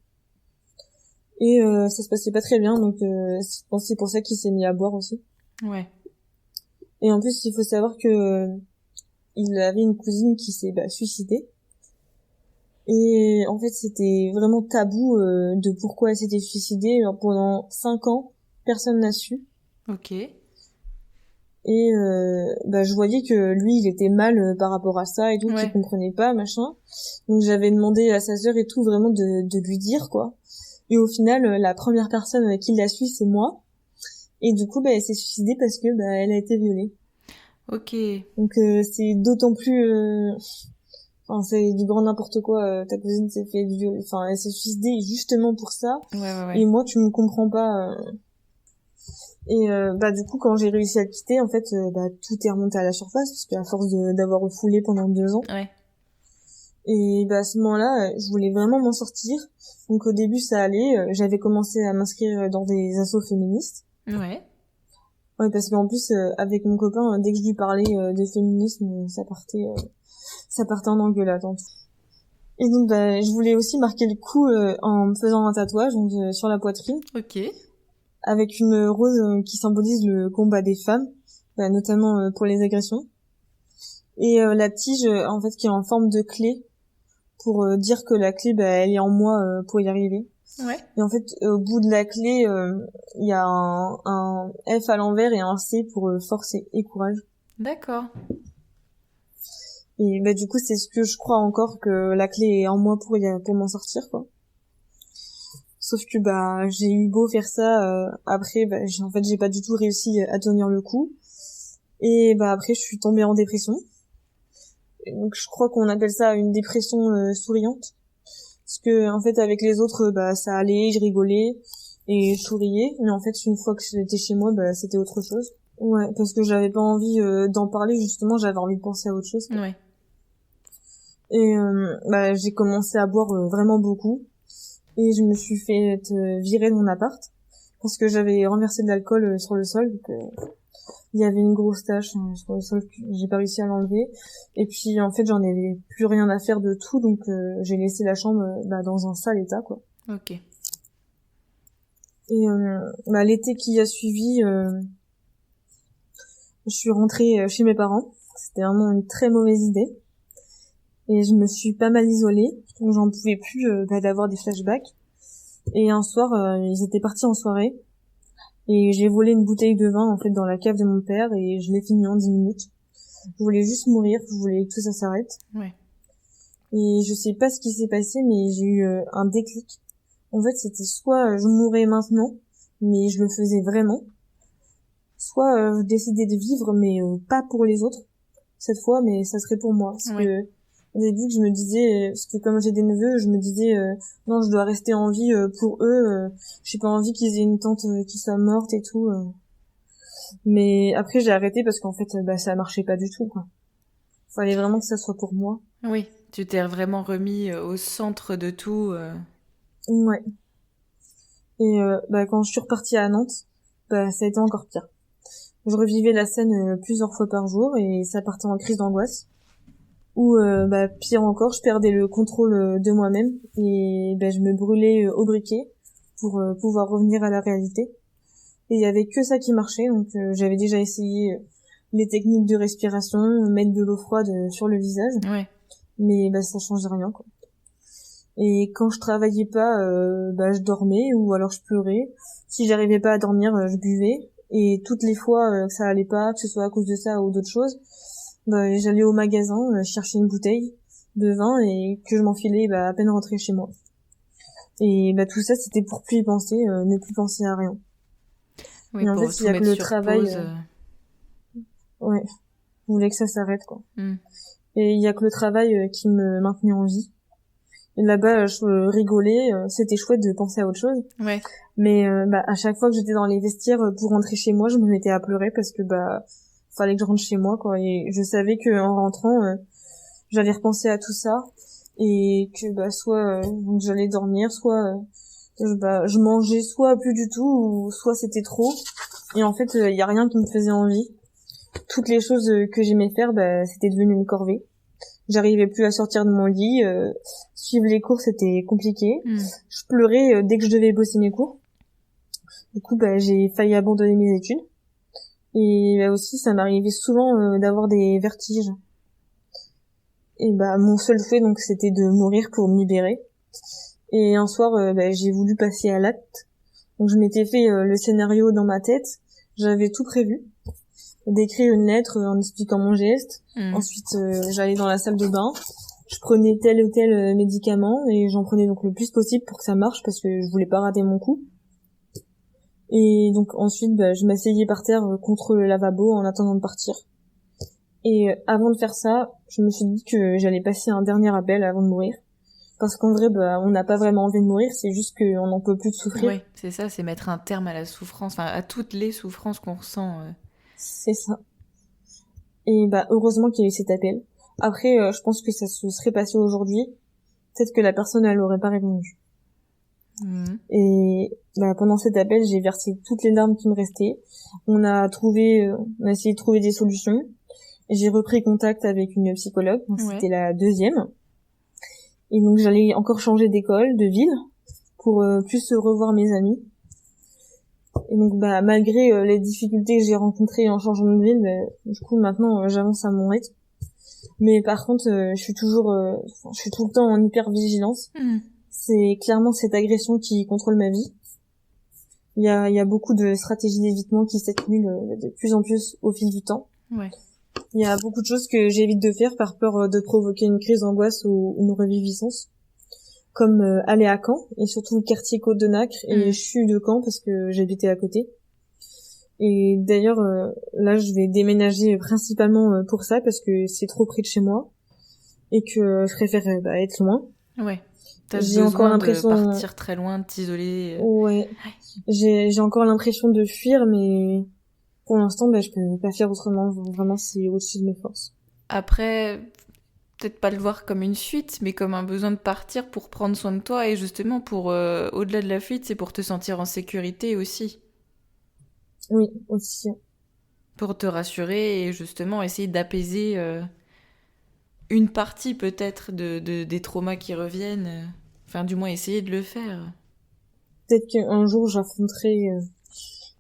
et ça se passait pas très bien donc je pense que c'est pour ça qu'il s'est mis à boire aussi. Ouais. Et en plus il faut savoir que il avait une cousine qui s'est suicidée. Et en fait c'était vraiment tabou de pourquoi elle s'était suicidée. Genre, pendant 5 ans personne n'a su. Ok. Et je voyais que lui il était mal par rapport à ça et tout, qu'il Ouais. comprenait pas machin. Donc j'avais demandé à sa sœur et tout vraiment de lui dire quoi. Et au final la première personne qui l'a su c'est moi. Et du coup elle s'est suicidée parce que elle a été violée. Ok. Donc c'est d'autant plus enfin c'est du grand n'importe quoi, ta cousine s'est fait violer, enfin elle s'est suicidée justement pour ça Ouais, ouais, ouais. et moi tu me comprends pas. Et du coup quand j'ai réussi à le quitter en fait tout est remonté à la surface parce qu'à force d'avoir refoulé pendant 2 ans. Ouais. Et à ce moment-là je voulais vraiment m'en sortir. Donc au début ça allait, j'avais commencé à m'inscrire dans des assos féministes. Ouais. Ouais parce qu'en plus avec mon copain dès que je lui parlais de féminisme ça partait en engueulade en tout. Et donc je voulais aussi marquer le coup en me faisant un tatouage donc sur la poitrine Ok. avec une rose qui symbolise le combat des femmes, notamment pour les agressions. Et la tige en fait qui est en forme de clé pour dire que la clé elle est en moi pour y arriver. Ouais. Et en fait au bout de la clé il y a un F à l'envers et un C pour force et courage. D'accord. Et du coup c'est ce que je crois encore, que la clé est en moi pour m'en sortir quoi. Sauf que j'ai eu beau faire ça après j'ai pas du tout réussi à tenir le coup. Et après je suis tombée en dépression. Et donc je crois qu'on appelle ça une dépression souriante. Parce que en fait avec les autres ça allait, je rigolais et je souriais, mais en fait une fois que j'étais chez moi c'était autre chose. Ouais, parce que j'avais pas envie d'en parler, justement, j'avais envie de penser à autre chose quoi. Ouais. Et j'ai commencé à boire vraiment beaucoup et je me suis fait virer de mon appart parce que j'avais renversé de l'alcool sur le sol, donc il y avait une grosse tache sur le sol, j'ai pas réussi à l'enlever. Et puis en fait j'en avais plus rien à faire de tout, donc j'ai laissé la chambre dans un sale état quoi. Ok. Et l'été qui a suivi je suis rentrée chez mes parents C'était vraiment une très mauvaise idée. Et je me suis pas mal isolée, donc j'en pouvais plus d'avoir des flashbacks. Et un soir, ils étaient partis en soirée, et j'ai volé une bouteille de vin en fait dans la cave de mon père, et je l'ai fini en 10 minutes. Je voulais juste mourir, je voulais que tout ça s'arrête. Ouais. Et je sais pas ce qui s'est passé, mais j'ai eu un déclic. En fait, c'était soit je mourais maintenant, mais je le faisais vraiment, soit je décidais de vivre, mais pas pour les autres cette fois, mais ça serait pour moi. Parce que au début, je me disais, parce que comme j'ai des neveux, je me disais non, je dois rester en vie pour eux. J'ai pas envie qu'ils aient une tante qui soit morte et tout. Mais après, j'ai arrêté parce qu'en fait, ça marchait pas du tout, quoi. Fallait vraiment que ça soit pour moi. Oui, tu t'es vraiment remis au centre de tout. Ouais. Et quand je suis repartie à Nantes, ça a été encore pire. Je revivais la scène plusieurs fois par jour et ça partait en crise d'angoisse. Ou pire encore, je perdais le contrôle de moi-même et je me brûlais au briquet pour pouvoir revenir à la réalité. Et il y avait que ça qui marchait, donc j'avais déjà essayé les techniques de respiration, mettre de l'eau froide sur le visage, mais ça changeait rien, quoi. Et quand je travaillais pas, je dormais ou alors je pleurais. Si j'arrivais pas à dormir, je buvais. Et toutes les fois que ça allait pas, que ce soit à cause de ça ou d'autres choses, j'allais au magasin chercher une bouteille de vin et que je m'enfilais à peine rentrée chez moi. Et tout ça, c'était pour plus y penser, ne plus penser à rien. Oui, et en pour fait, tout il y a que mettre le sur travail. pause. Ouais, je voulais que ça s'arrête, quoi. Mm. Et il y a que le travail qui me maintenait en vie. Et là-bas, je rigolais, c'était chouette de penser à autre chose. Ouais. Mais à chaque fois que j'étais dans les vestiaires pour rentrer chez moi, je me mettais à pleurer parce que fallait que je rentre chez moi, quoi. Et je savais que en rentrant, j'allais repenser à tout ça et que soit donc j'allais dormir, soit je mangeais soit plus du tout ou soit c'était trop. Et en fait, il y a rien qui me faisait envie. Toutes les choses que j'aimais faire, c'était devenu une corvée. J'arrivais plus à sortir de mon lit, suivre les cours c'était compliqué. Je pleurais dès que je devais bosser mes cours. Du coup, j'ai failli abandonner mes études. Et aussi, ça m'arrivait souvent d'avoir des vertiges. Et mon seul souhait, donc, c'était de mourir pour me libérer. Et un soir, j'ai voulu passer à l'acte. Donc, je m'étais fait le scénario dans ma tête. J'avais tout prévu. D'écrire une lettre en expliquant mon geste. Ensuite, j'allais dans la salle de bain. Je prenais tel ou tel médicament et j'en prenais donc le plus possible pour que ça marche parce que je voulais pas rater mon coup. Et donc ensuite, je m'asseyais par terre contre le lavabo en attendant de partir. Et avant de faire ça, je me suis dit que j'allais passer un dernier appel avant de mourir. Parce qu'en vrai, on n'a pas vraiment envie de mourir, c'est juste qu'on n'en peut plus de souffrir. Oui, c'est ça, c'est mettre un terme à la souffrance, enfin à toutes les souffrances qu'on ressent. C'est ça. Et heureusement qu'il y a eu cet appel. Après, je pense que ça se serait passé aujourd'hui. Peut-être que la personne, elle aurait pas répondu. Et pendant cet appel, j'ai versé toutes les larmes qui me restaient. On a essayé de trouver des solutions. J'ai repris contact avec une psychologue. Donc c'était la deuxième. Et donc j'allais encore changer d'école, de ville, pour plus revoir mes amis. Et donc malgré les difficultés que j'ai rencontrées en changeant de ville, du coup maintenant j'avance à mon rythme. Mais par contre, je suis tout le temps en hyper vigilance. C'est clairement cette agression qui contrôle ma vie. Il y a beaucoup de stratégies d'évitement qui s'accumulent de plus en plus au fil du temps. Ouais. Il y a beaucoup de choses que j'évite de faire par peur de provoquer une crise d'angoisse ou une reviviscence. Comme aller à Caen, et surtout le quartier Côte de Nacre, et je suis de Caen parce que j'habitais à côté. Et d'ailleurs, là, je vais déménager principalement pour ça, parce que c'est trop près de chez moi, et que je préfère être loin. Ouais. T'as J'ai encore l'impression de partir très loin, de t'isoler. Ouais. J'ai encore l'impression de fuir, mais pour l'instant, je peux pas faire autrement. Vraiment, c'est au-dessus de mes forces. Après, peut-être pas le voir comme une fuite, mais comme un besoin de partir pour prendre soin de toi et justement pour, au-delà de la fuite, c'est pour te sentir en sécurité aussi. Oui, aussi. Pour te rassurer et justement essayer d'apaiser une partie peut-être des traumas qui reviennent. Enfin, du moins essayer de le faire. Peut-être qu'un jour j'affronterai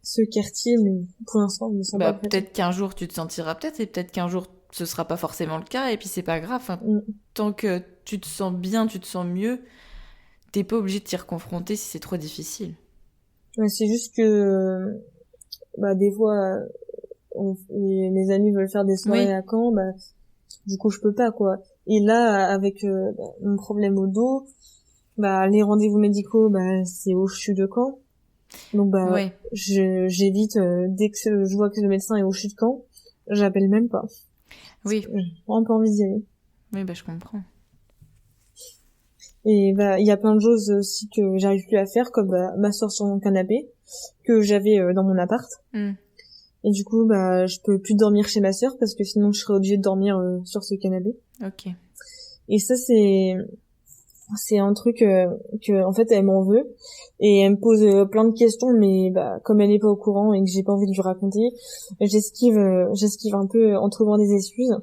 ce quartier, mais pour l'instant je me sens pas prête. Peut-être qu'un jour tu te sentiras peut-être, et peut-être qu'un jour ce sera pas forcément le cas, et puis c'est pas grave. Enfin, Mm. tant que tu te sens bien, tu te sens mieux, t'es pas obligé de t'y reconfronter si c'est trop difficile. Ouais, c'est juste que des fois mes amis veulent faire des soirées Oui, à Caen, du coup je peux pas quoi. Et là avec mon problème au dos, les rendez-vous médicaux c'est au CHU de Caen. Donc ouais, j'évite dès que je vois que le médecin est au CHU de Caen, j'appelle même pas. Parce oui, que j'ai vraiment pas envie d'y aller. oui, bah je comprends. Et il y a plein de choses aussi que j'arrive plus à faire, comme m'asseoir sur mon canapé que j'avais dans mon appart. Mm. Et du coup je peux plus dormir chez ma sœur parce que sinon je serais obligée de dormir sur ce canapé. Ok. Et ça c'est un truc que en fait elle m'en veut et elle me pose plein de questions, mais comme elle est pas au courant et que j'ai pas envie de lui raconter, j'esquive un peu en trouvant des excuses.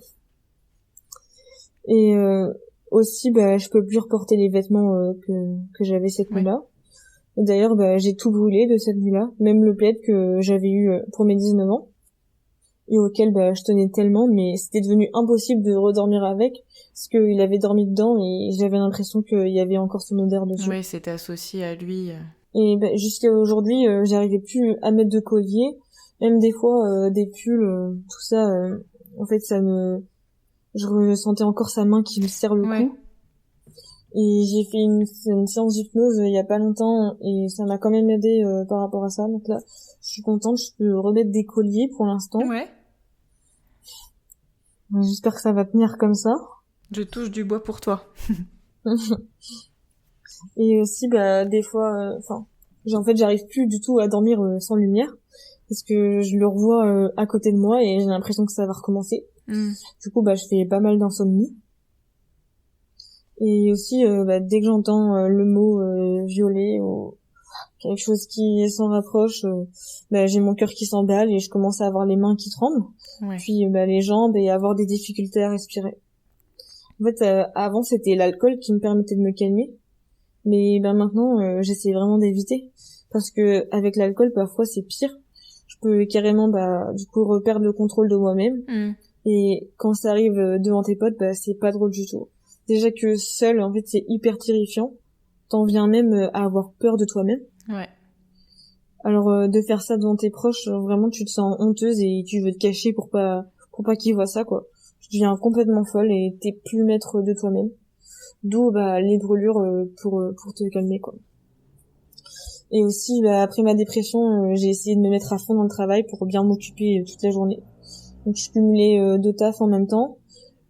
Et aussi je peux plus reporter les vêtements que j'avais cette Ouais. nuit-là. Et d'ailleurs j'ai tout brûlé de cette nuit-là, même le plaid que j'avais eu pour mes 19 ans et auquel je tenais tellement, mais c'était devenu impossible de redormir avec parce qu'il avait dormi dedans et j'avais l'impression qu'il y avait encore son odeur dessus. Oui, c'était associé à lui. Et jusqu'à aujourd'hui j'arrivais plus à mettre de collier, même des fois des pulls, tout ça en fait je ressentais encore sa main qui me serre le Ouais. cou. Et j'ai fait une séance d'hypnose il y a pas longtemps et ça m'a quand même aidé par rapport à ça. Donc là, je suis contente, je peux remettre des colliers pour l'instant. Ouais. J'espère que ça va tenir comme ça. Je touche du bois pour toi. Et aussi des fois en fait j'arrive plus du tout à dormir sans lumière parce que je le revois à côté de moi et j'ai l'impression que ça va recommencer. Mm. Du coup je fais pas mal d'insomnie. Et aussi dès que j'entends le mot violet ou quelque chose qui s'en rapproche, j'ai mon cœur qui s'emballe et je commence à avoir les mains qui tremblent, Ouais. puis les jambes et avoir des difficultés à respirer. En fait, avant c'était l'alcool qui me permettait de me calmer, mais maintenant j'essaie vraiment d'éviter parce que avec l'alcool parfois c'est pire. Je peux carrément du coup reperdre le contrôle de moi-même Mm. et quand ça arrive devant tes potes, c'est pas drôle du tout. Déjà que seul en fait c'est hyper terrifiant. T'en viens même à avoir peur de toi-même. Ouais. Alors de faire ça devant tes proches, vraiment tu te sens honteuse et tu veux te cacher pour pas qu'ils voient ça quoi. Tu deviens complètement folle et t'es plus maître de toi-même. D'où les brûlures pour te calmer quoi. Et aussi après ma dépression, j'ai essayé de me mettre à fond dans le travail pour bien m'occuper toute la journée. Donc je cumulais 2 tafs en même temps,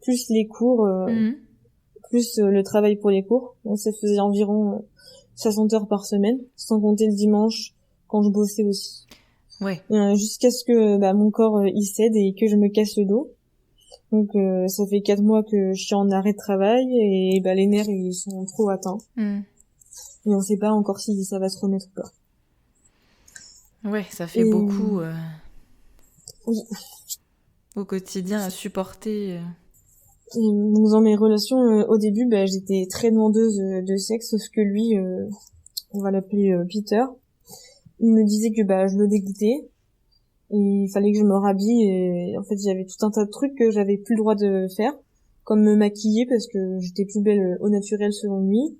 plus les cours, Mm. plus le travail pour les cours. Donc ça faisait environ 60 heures par semaine, sans compter le dimanche quand je bossais aussi. Ouais. Jusqu'à ce que mon corps il cède et que je me casse le dos. Donc ça fait 4 mois que je suis en arrêt de travail et les nerfs ils sont trop atteints. Mm. Et on sait pas encore si ça va se remettre ou pas. Ouais, ça fait Et beaucoup oui. au quotidien à supporter. Et donc dans mes relations au début j'étais très demandeuse de sexe, sauf que lui on va l'appeler Peter, il me disait que je le dégoûtais et il fallait que je me rhabille et en fait j'avais tout un tas de trucs que j'avais plus le droit de faire, comme me maquiller parce que j'étais plus belle au naturel selon lui.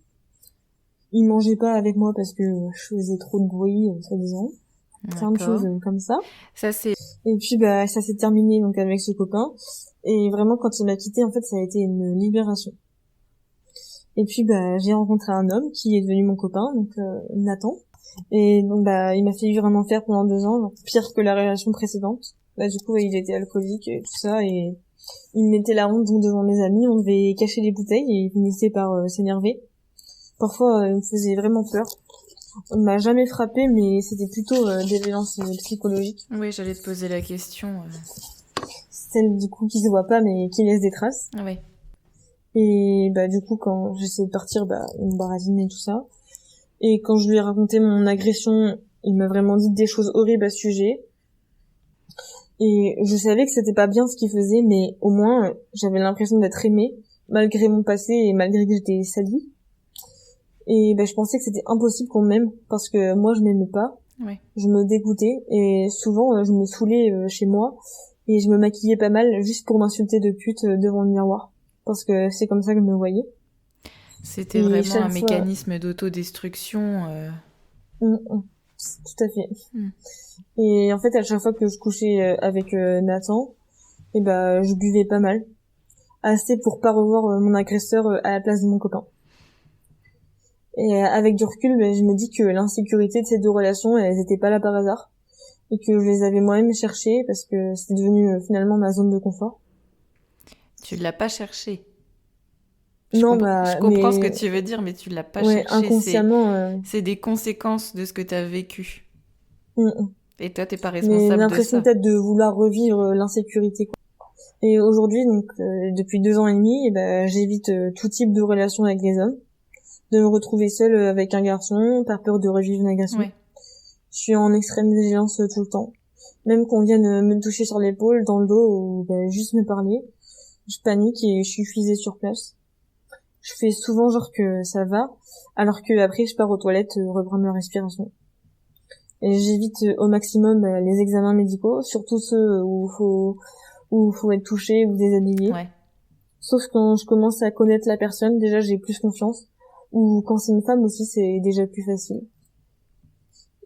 Il mangeait pas avec moi parce que je faisais trop de bruit soi-disant, plein de D'accord. choses comme ça. Ça c'est. Et puis ça s'est terminé donc avec ce copain et vraiment quand il m'a quitté en fait ça a été une libération. Et puis j'ai rencontré un homme qui est devenu mon copain, donc Nathan. Et donc il m'a fait vivre un enfer pendant 2 ans, genre, pire que la relation précédente. Du coup il était alcoolique et tout ça et il me mettait la honte donc devant mes amis, on devait cacher les bouteilles et il finissait par s'énerver. Parfois il me faisait vraiment peur. On m'a jamais frappé mais c'était plutôt des violences psychologiques. Oui, j'allais te poser la question. Celles du coup qui se voient pas mais qui laissent des traces. Ouais. Et du coup quand j'essayais de partir il me baratinait et tout ça. Et quand je lui ai raconté mon agression, il m'a vraiment dit des choses horribles à ce sujet. Et je savais que c'était pas bien ce qu'il faisait, mais au moins, j'avais l'impression d'être aimée, malgré mon passé et malgré que j'étais salie. Et je pensais que c'était impossible qu'on m'aime, parce que moi, je m'aimais pas. Ouais. Je me dégoûtais, et souvent, je me saoulais chez moi. et je me maquillais pas mal juste pour m'insulter de pute devant le miroir parce que c'est comme ça que je me voyais. C'était Et vraiment un chaque fois, mécanisme d'autodestruction. tout à fait. Hmm. Et en fait, à chaque fois que je couchais avec Nathan, et je buvais pas mal, assez pour pas revoir mon agresseur à la place de mon copain. Et avec du recul, je me dis que l'insécurité de ces deux relations, elles étaient pas là par hasard, et que je les avais moi-même cherchées parce que c'était devenu finalement ma zone de confort. Tu l'as pas cherché. Non, Je comprends ce que mais tu veux dire, mais tu l'as pas ouais, cherché. inconsciemment, C'est des conséquences de ce que tu as vécu. mm, mm. Et toi, t'es pas Mais responsable de l'impression ça. peut-être de vouloir revivre l'insécurité, quoi. Et aujourd'hui, donc depuis 2 ans et demi, j'évite tout type de relation avec les hommes, de me retrouver seule avec un garçon, par peur de revivre une agression. Ouais. Je suis en extrême vigilance tout le temps. Même qu'on vienne me toucher sur l'épaule, dans le dos, ou juste me parler, je panique et je suis fusée sur place. Je fais souvent genre que ça va, alors que après je pars aux toilettes reprendre ma respiration. Et j'évite au maximum les examens médicaux, surtout ceux où faut être touché ou déshabillé. Ouais. Sauf quand je commence à connaître la personne, déjà j'ai plus confiance. Ou quand c'est une femme aussi, c'est déjà plus facile.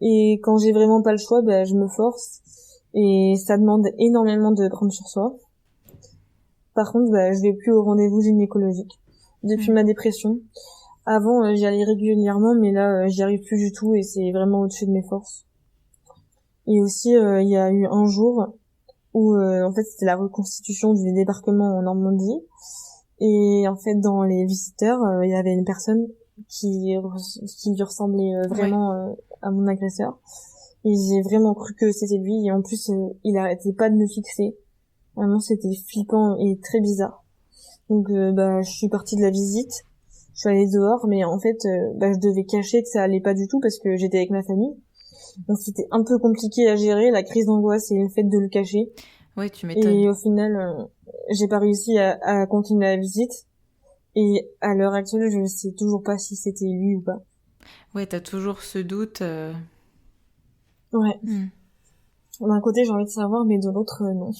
Et quand j'ai vraiment pas le choix, je me force. Et ça demande énormément de prendre sur soi. Par contre, je vais plus au rendez-vous gynécologique. Depuis Hmm. ma dépression. Avant, j'y allais régulièrement, mais là, j'y arrive plus du tout et c'est vraiment au-dessus de mes forces. Et aussi, il y a eu un jour où, en fait, c'était la reconstitution du débarquement en Normandie. Et en fait, dans les visiteurs, il y avait une personne qui lui ressemblait Ouais. vraiment à mon agresseur. Et j'ai vraiment cru que c'était lui. Et en plus, il arrêtait pas de me fixer. Vraiment, c'était flippant et très bizarre. Donc, je suis partie de la visite. Je suis allée dehors, mais en fait, je devais cacher que ça allait pas du tout parce que j'étais avec ma famille. Donc, c'était un peu compliqué à gérer, la crise d'angoisse et le fait de le cacher. Ouais, tu m'étonnes. Et au final, j'ai pas réussi à continuer la visite. Et à l'heure actuelle, je sais toujours pas si c'était lui ou pas. Ouais, t'as toujours ce doute. Ouais. Hmm. D'un côté, j'ai envie de savoir, mais de l'autre, non.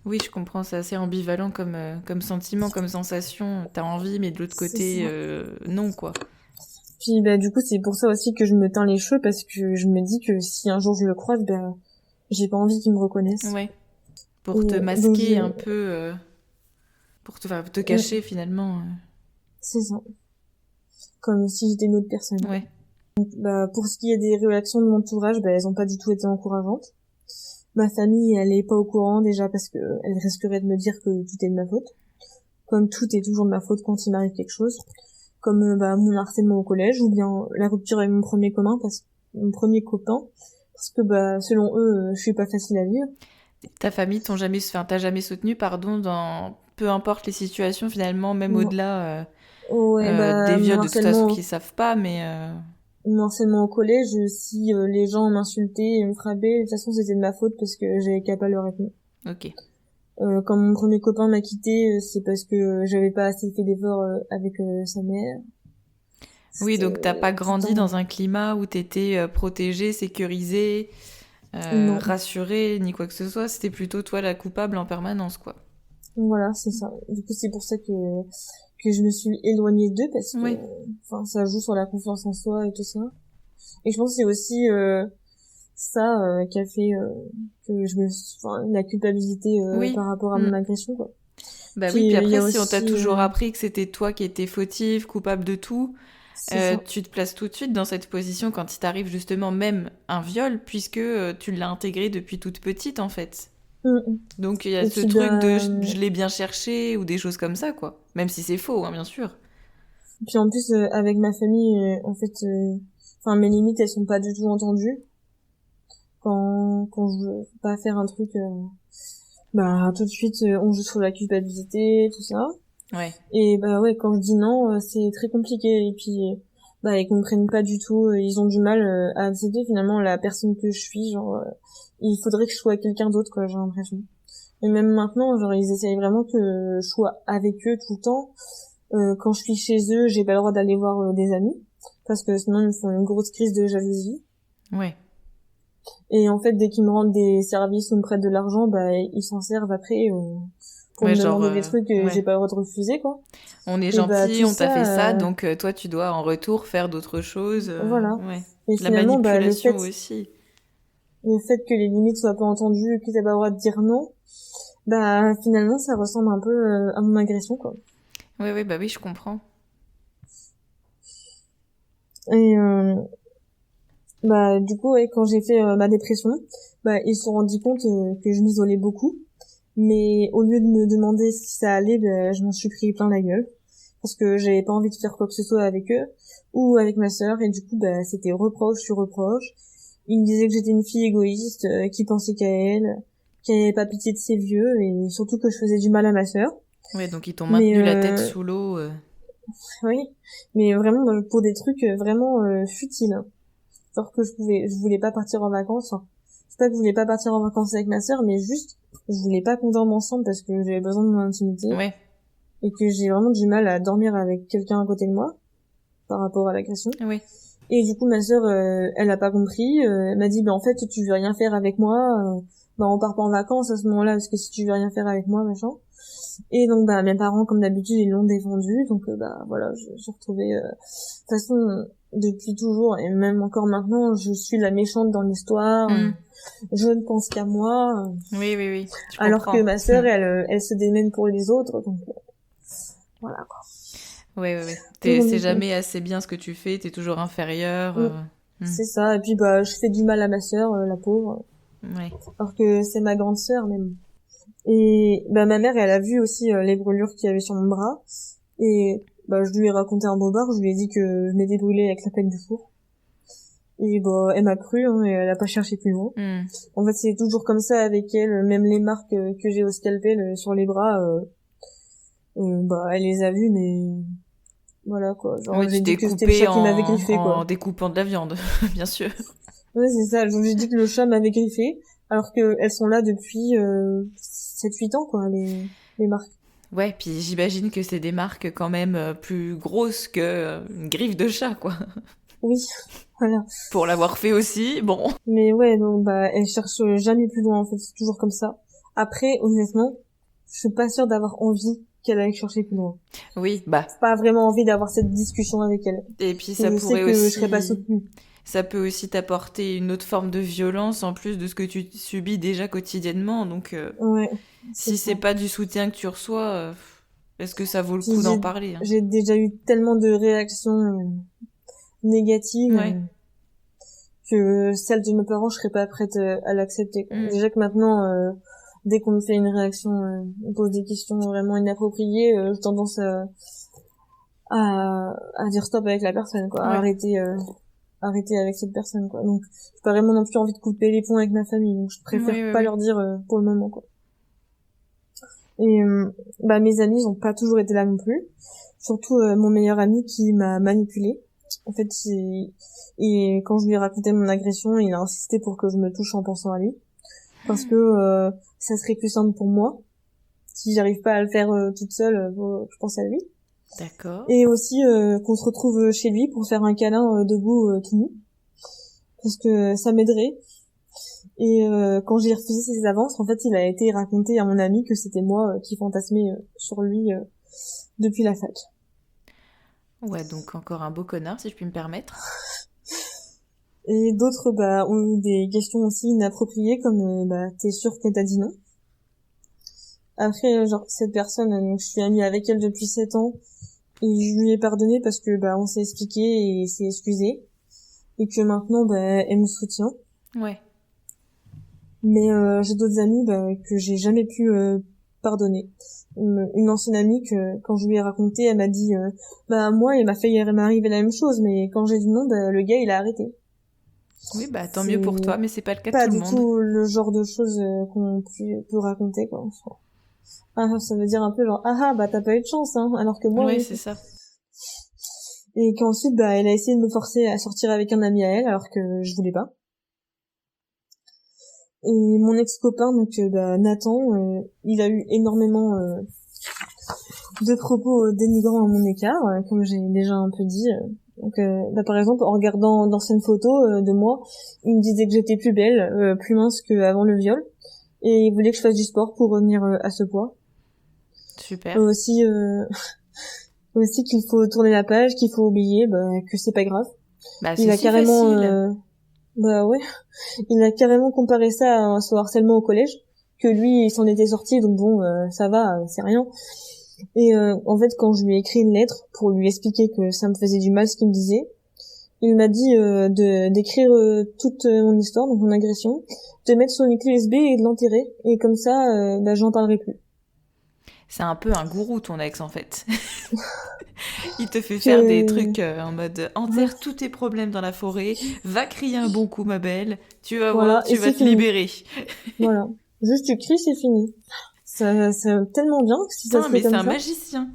Oui, je comprends, c'est assez ambivalent comme sentiment, comme sensation. T'as envie, mais de l'autre C'est côté, ça. non, quoi. Puis, du coup, c'est pour ça aussi que je me teins les cheveux parce que je me dis que si un jour je le croise, j'ai pas envie qu'il me reconnaisse. Ouais. Pour te Et donc, masquer un peu, pour te cacher finalement. c'est ça. Comme si j'étais une autre personne. Ouais. Pour ce qui est des réactions de mon entourage, elles ont pas du tout été encourageantes. Ma famille, elle est pas au courant déjà parce que elle risquerait de me dire que tout est de ma faute. Comme tout est toujours de ma faute quand il m'arrive quelque chose. Comme mon harcèlement au collège ou bien la rupture avec mon premier copain parce que selon eux, je suis pas facile à vivre. Ta famille t'a jamais soutenu, pardon, dans peu importe les situations finalement, même Mon- au-delà Ouais, des viols de toute façon qu'ils savent pas, mais mon harcèlement au collège, si les gens m'insultaient et me frappaient, de toute façon c'était de ma faute parce que j'avais qu'à pas leur répondre. ok. Quand mon premier copain m'a quitté, c'est parce que j'avais pas assez fait d'efforts avec sa mère. Oui, donc t'as pas Tout le grandi temps. dans un climat où t'étais protégée, sécurisée, Non. rassurée, ni quoi que ce soit. C'était plutôt toi la coupable en permanence, quoi. Voilà, c'est ça. Du coup, c'est pour ça que je me suis éloignée d'eux parce que, Oui. enfin, ça joue sur la confiance en soi et tout ça. Et je pense que c'est aussi ça qui a fait que la culpabilité Oui. par rapport à Mm. mon agression, quoi. Bah oui, Puis puis il y après, a si on t'a aussi toujours appris que c'était toi qui étais fautive, coupable de tout, c'est ça. tu te places tout de suite dans cette position quand il t'arrive justement même un viol, puisque tu l'as intégré depuis toute petite en fait. Mm, mm. Donc il y a Et ce puis truc de je l'ai bien cherché ou des choses comme ça, quoi. Même si c'est faux, hein, bien sûr. en plus avec ma famille, en fait, enfin mes limites elles sont pas du tout entendues quand je veux pas faire un truc. Tout de suite on joue sur la culpabilité, tout ça. Ouais. Et ouais, quand je dis non, c'est très compliqué. Et puis, ils comprennent pas du tout. Ils ont du mal à accepter finalement la personne que je suis. Genre, il faudrait que je sois quelqu'un d'autre, quoi. J'ai l'impression. Et même maintenant, genre, ils essayent vraiment que je sois avec eux tout le temps. Quand je suis chez eux, j'ai pas le droit d'aller voir des amis parce que sinon ils me font une grosse crise de jalousie. Ouais. Et en fait, dès qu'ils me rendent des services ou me prêtent de l'argent, bah ils s'en servent après pour Ouais, me genre, demander des trucs que j'ai ouais. pas le droit de refuser, quoi. On est Et bah gentil, tout on t'a fait ça, ça, donc toi, tu dois en retour faire d'autres choses. voilà. Ouais. Et La finalement, bah manipulation aussi. le fait que les limites soient pas entendues, que t'as pas le droit de dire non, bah finalement ça ressemble un peu à mon agression, quoi. Oui, oui, bah oui, je comprends. Et bah du coup, ouais, quand j'ai fait ma dépression, bah ils se sont rendus compte que je m'isolais beaucoup. Mais au lieu de me demander si ça allait, bah, je m'en suis pris plein la gueule. Parce que j'avais pas envie de faire quoi que ce soit avec eux ou avec ma sœur. Et du coup, bah, c'était reproche sur reproche. Ils me disaient que j'étais une fille égoïste, qui pensait qu'à elle, qui avait pas pitié de ses vieux, et surtout que je faisais du mal à ma sœur. Ouais, donc ils t'ont Mais maintenu la tête sous l'eau. oui, mais vraiment pour des trucs vraiment futiles, hein. Genre que je voulais pas partir en vacances. Enfin, c'est pas que je voulais pas partir en vacances avec ma sœur, mais juste, je voulais pas qu'on dorme ensemble parce que j'avais besoin de mon intimité Ouais, et que j'ai vraiment du mal à dormir avec quelqu'un à côté de moi par rapport à l'agression. ouais. Et du coup, ma sœur, elle a pas compris. Elle m'a dit, bah en fait, tu veux rien faire avec moi. Bah on part pas en vacances à ce moment-là parce que si tu veux rien faire avec moi, machin. Et donc, bah mes parents, comme d'habitude, ils l'ont défendu. Donc, bah voilà, je suis retrouvée. De toute façon, depuis toujours et même encore maintenant, je suis la méchante dans l'histoire. Hmm. Je ne pense qu'à moi. Oui, oui, oui, je Alors que comprends. ma sœur, elle se démène pour les autres. Donc, voilà quoi. Oui, oui, oui. C'est Donc, jamais assez bien ce que tu fais, t'es toujours inférieur. mm, Hmm. c'est ça. Et puis, bah, je fais du mal à ma sœur, la pauvre. Ouais. Alors que c'est ma grande sœur même. Et bah ma mère, elle a vu aussi les brûlures qu'il y avait sur mon bras. Et bah je lui ai raconté un bobard, je lui ai dit que je m'étais brûlée avec la plaque du four. Et bah elle m'a cru, hein, et elle a pas cherché plus loin. Hmm. En fait, c'est toujours comme ça avec elle, même les marques que j'ai au scalpel sur les bras, bah elle les a vues, mais voilà quoi. Genre Oui, tu j'ai dit t'es que c'était le coupé chat qui m'avait griffé en quoi. découpant de la viande, bien sûr. Ouais c'est ça. Donc j'ai dit que le chat m'avait griffé, alors que elles sont là depuis 7-8 ans quoi, les marques. Ouais, puis j'imagine que c'est des marques quand même plus grosses que une griffe de chat, quoi. Oui, voilà. Pour l'avoir fait aussi, bon. Mais ouais, donc bah elle cherche jamais plus loin en fait, c'est toujours comme ça. Après, honnêtement, je suis pas sûre d'avoir envie qu'elle aille chercher plus loin. Oui, bah. J'ai pas vraiment envie d'avoir cette discussion avec elle. Et puis Parce que je sais que je serai pas soutenue. ça peut aussi t'apporter une autre forme de violence en plus de ce que tu subis déjà quotidiennement. Donc, Ouais, c'est si ça. c'est pas du soutien que tu reçois, est-ce que ça vaut le Puis coup d'en parler, hein? j'ai déjà eu tellement de réactions négatives Ouais. que celle de mes parents, je serais pas prête à l'accepter, quoi. Mm. Déjà que maintenant, dès qu'on me fait une réaction, on pose des questions vraiment inappropriées, j'ai tendance à dire stop avec la personne, quoi, à Ouais. arrêter avec cette personne, quoi. Donc j'ai pas vraiment non plus envie de couper les ponts avec ma famille, donc je Oui, préfère oui, pas oui. leur dire pour le moment, quoi. Et bah mes amis ils ont pas toujours été là non plus, surtout mon meilleur ami qui m'a manipulée. En fait, et quand je lui ai raconté mon agression, il a insisté pour que je me touche en pensant à lui, parce que ça serait plus simple pour moi si j'arrive pas à le faire toute seule. Je pense à lui. D'accord. Et aussi qu'on se retrouve chez lui pour faire un câlin debout tout nu, parce que ça m'aiderait. Et quand j'ai refusé ses avances, en fait, il a été raconté à mon ami que c'était moi qui fantasmais sur lui depuis la fac. Ouais, donc encore un beau connard, si je puis me permettre. Et d'autres bah ont eu des questions aussi inappropriées comme bah t'es sûr que t'as dit non. Après genre cette personne, donc je suis amie avec elle depuis 7 ans et je lui ai pardonné parce que bah on s'est expliqué et s'est excusé et que maintenant bah elle me soutient. Ouais. Mais j'ai d'autres amis bah, que j'ai jamais pu pardonner. Une ancienne amie que quand je lui ai raconté, elle m'a dit bah moi il m'a fait m'arriver la même chose, mais quand j'ai dit non, bah le gars il a arrêté. Oui, bah tant mieux pour C'est toi, mais c'est pas le cas de pas tout le du monde. tout le genre de choses qu'on peut raconter quoi. Ah, ça veut dire un peu genre ah bah t'as pas eu de chance hein, alors que moi Ouais, oui. c'est ça. Et qu'ensuite bah elle a essayé de me forcer à sortir avec un ami à elle alors que je voulais pas. Et mon ex-copain donc bah Nathan, il a eu énormément de propos dénigrants à mon écart, comme j'ai déjà un peu dit. Donc, par exemple, en regardant d'anciennes photos de moi, il me disait que j'étais plus belle, plus mince qu'avant le viol, et il voulait que je fasse du sport pour revenir à ce poids. Super. Aussi, aussi qu'il faut tourner la page, qu'il faut oublier, que c'est pas grave. Bah, Il c'est a si carrément, facile. ouais, il a carrément comparé ça à son harcèlement au collège, que lui, il s'en était sorti, donc bon, ça va, c'est rien. Et en fait, quand je lui ai écrit une lettre pour lui expliquer que ça me faisait du mal ce qu'il me disait, il m'a dit de d'écrire toute mon histoire, donc mon agression, de mettre sur une clé USB et de l'enterrer, et comme ça, j'en parlerai plus. C'est un peu un gourou, ton ex, en fait. Il te fait faire des Que trucs en mode enterre tous tes problèmes dans la forêt, va crier un bon coup, ma belle, tu vas voir, voilà, et tu vas c'est te fini. libérer. Voilà, juste tu cries, c'est fini. Ça, c'est tellement bien si ça Putain, se fait mais c'est comme un ça. magicien.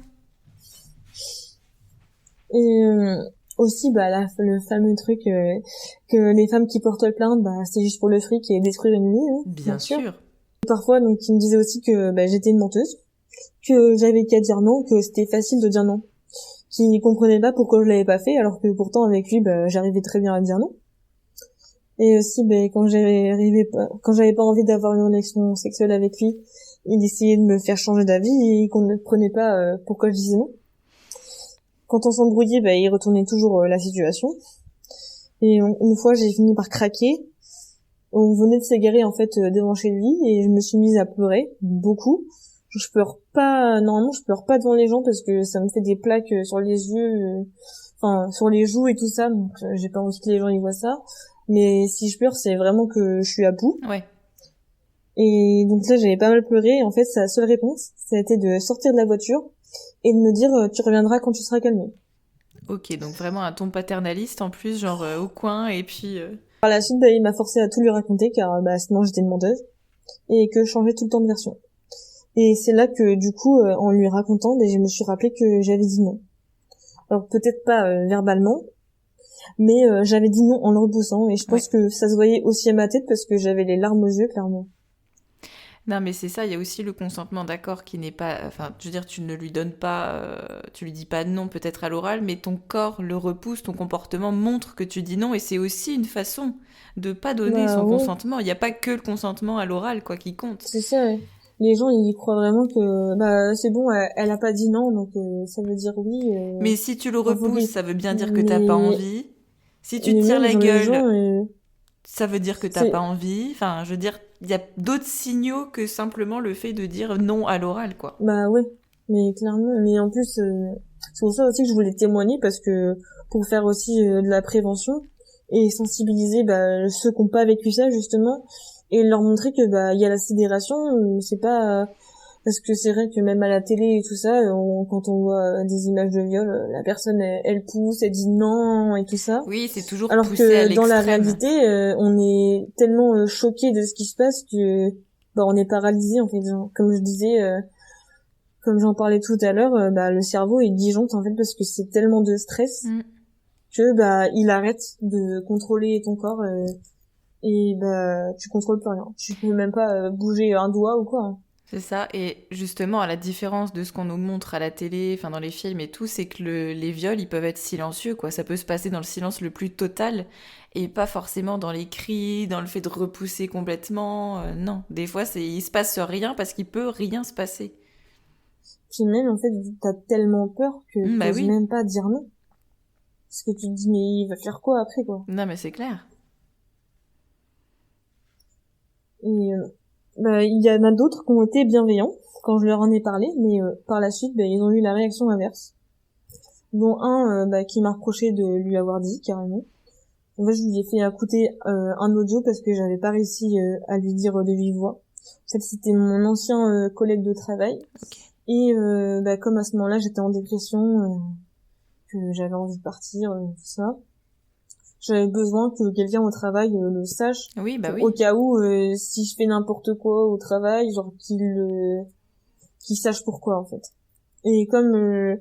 Et aussi, le fameux truc que les femmes qui portent plainte, c'est juste pour le fric et détruire une vie, hein, bien Bien sûr. sûr. Parfois, donc, il me disait aussi que j'étais une menteuse, que j'avais qu'à dire non, que c'était facile de dire non. Qu'il comprenait pas pourquoi je l'avais pas fait, alors que pourtant avec lui, j'arrivais très bien à dire non. Et aussi, quand j'avais pas envie d'avoir une relation sexuelle avec lui, il essayait de me faire changer d'avis et qu'on ne prenait pas pourquoi je disais non. Quand on s'embrouillait, il retournait toujours la situation. Et une fois, j'ai fini par craquer. On venait de s'égarer en fait devant chez lui et je me suis mise à pleurer beaucoup. Je pleure pas, normalement je pleure pas devant les gens parce que ça me fait des plaques sur les yeux, enfin sur les joues et tout ça, donc j'ai pas envie que les gens y voient ça. Mais si je pleure, c'est vraiment que je suis à bout. Ouais. Et donc là, j'avais pas mal pleuré. Et en fait, sa seule réponse, ça a été de sortir de la voiture et de me dire tu reviendras quand tu seras calmé. Ok, donc vraiment un ton paternaliste en plus, genre au coin, et puis... Par la suite, il m'a forcé à tout lui raconter car sinon j'étais une menteuse et que je changeais tout le temps de version. Et c'est là que du coup, en lui racontant, je me suis rappelé que j'avais dit non. Alors peut-être pas verbalement, mais j'avais dit non en le repoussant et je Ouais. pense que ça se voyait aussi à ma tête parce que j'avais les larmes aux yeux clairement. Non, mais c'est ça, il y a aussi le consentement d'accord qui n'est pas... Enfin, je veux dire, tu ne lui donnes pas... tu lui dis pas non peut-être à l'oral, mais ton corps le repousse, ton comportement montre que tu dis non, et c'est aussi une façon de pas donner son Ouais, consentement. Il n'y a pas que le consentement à l'oral, quoi, qui compte. c'est ça. Ouais. Les gens ils croient vraiment que c'est bon, elle a pas dit non donc ça veut dire oui. Mais si tu le Enfin, faut repousses, qu'ils- ça veut bien dire que t'as pas mais envie. Si tu te mais tires même la les gueule, gens ça veut dire que t'as pas c'est envie. Enfin, je veux dire, il y a d'autres signaux que simplement le fait de dire non à l'oral, quoi. ouais, mais clairement, mais en plus c'est pour ça aussi que je voulais témoigner parce que pour faire aussi de la prévention et sensibiliser ceux qui n'ont pas vécu ça justement et leur montrer que il y a la sidération, c'est pas parce que c'est vrai que même à la télé et tout ça, quand on voit des images de viol, la personne elle pousse, elle dit non et tout ça, Oui, c'est toujours alors poussé à que dans la l'extrême. réalité, on est tellement choqué de ce qui se passe que on est paralysé en fait. Genre, comme je disais, comme j'en parlais tout à l'heure, le cerveau il disjoncte en fait parce que c'est tellement de stress Mm. que il arrête de contrôler ton corps et tu contrôles plus rien. Tu peux même pas bouger un doigt ou quoi, hein. C'est ça, et justement, à la différence de ce qu'on nous montre à la télé, enfin dans les films et tout, c'est que les viols, ils peuvent être silencieux, quoi. Ça peut se passer dans le silence le plus total, et pas forcément dans les cris, dans le fait de repousser complètement. Non, des fois, il se passe rien parce qu'il peut rien se passer. Puis même en fait t'as tellement peur que Bah t'oses oui, même pas dire non parce que tu te dis mais il va faire quoi après quoi. non mais c'est clair. Et il y en a d'autres qui ont été bienveillants quand je leur en ai parlé, mais par la suite ils ont eu la réaction inverse, dont un qui m'a reproché de lui avoir dit carrément. En fait, je lui ai fait écouter un audio parce que j'avais pas réussi à lui dire de vive voix. En fait, c'était mon ancien collègue de travail. Ok. Et comme à ce moment-là, j'étais en dépression, que j'avais envie de partir, tout ça. J'avais besoin que quelqu'un au travail le sache, Oui, bah pour au oui. cas où, si je fais n'importe quoi au travail, genre qu'il sache pourquoi en fait. Et comme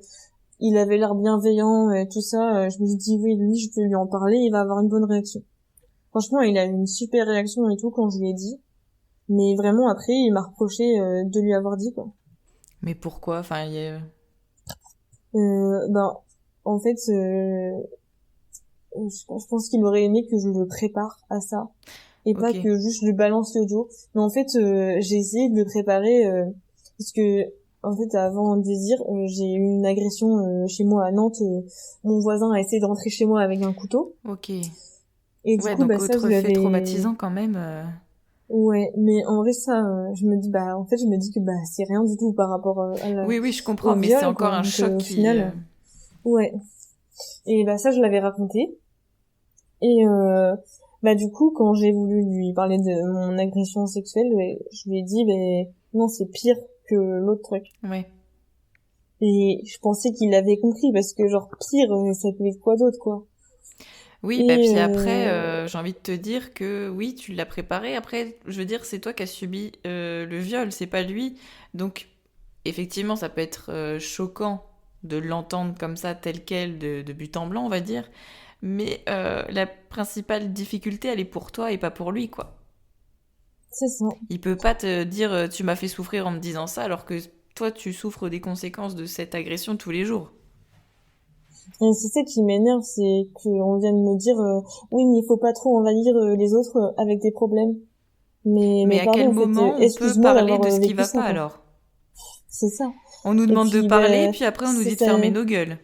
il avait l'air bienveillant et tout ça, je me suis dit oui, lui, je peux lui en parler, il va avoir une bonne réaction. Franchement, il a eu une super réaction et tout quand je lui ai dit. Mais vraiment, après, il m'a reproché de lui avoir dit, quoi. Mais pourquoi? Enfin, Euh, ben, en fait, je pense qu'il aurait aimé que je le prépare à ça et pas Ok. que juste je lui balance l'audio. Mais en fait, j'ai essayé de le préparer parce que en fait, avant de dire, j'ai eu une agression chez moi à Nantes. Mon voisin a essayé de rentrer chez moi avec un couteau Ok. et du Ouais, coup, donc ça, je autre lui fait avais. traumatisant quand même. Ouais, mais en vrai, ça, je me dis, en fait, je me dis que c'est rien du tout par rapport Oui, oui, je comprends, au mais c'est viol, encore quoi. un Donc, choc au qui. final, ouais. Et ça, je l'avais raconté. Et du coup, quand j'ai voulu lui parler de mon agression sexuelle, je lui ai dit, non, c'est pire que l'autre truc. Ouais. Et je pensais qu'il avait compris, parce que genre, pire, ça peut être quoi d'autre, quoi. Oui, bah Et puis après, j'ai envie de te dire que oui, tu l'as préparé. Après, je veux dire, c'est toi qui as subi le viol, c'est pas lui. Donc, effectivement, ça peut être choquant de l'entendre comme ça, tel quel, de but en blanc, on va dire. Mais la principale difficulté, elle est pour toi et pas pour lui, quoi. c'est ça. Il peut pas te dire tu m'as fait souffrir en me disant ça, alors que toi, tu souffres des conséquences de cette agression tous les jours. Et c'est ça qui m'énerve, c'est qu'on vient de me dire, oui, mais il faut pas trop envahir les autres avec des problèmes. Mais Mais à quel pardon, en fait, moment on peut excuse-moi parler d'avoir de ce qui vécu va ça, pas quoi. alors? C'est ça. On nous Et demande de puis, parler, puis après on nous dit de ça, fermer nos gueules.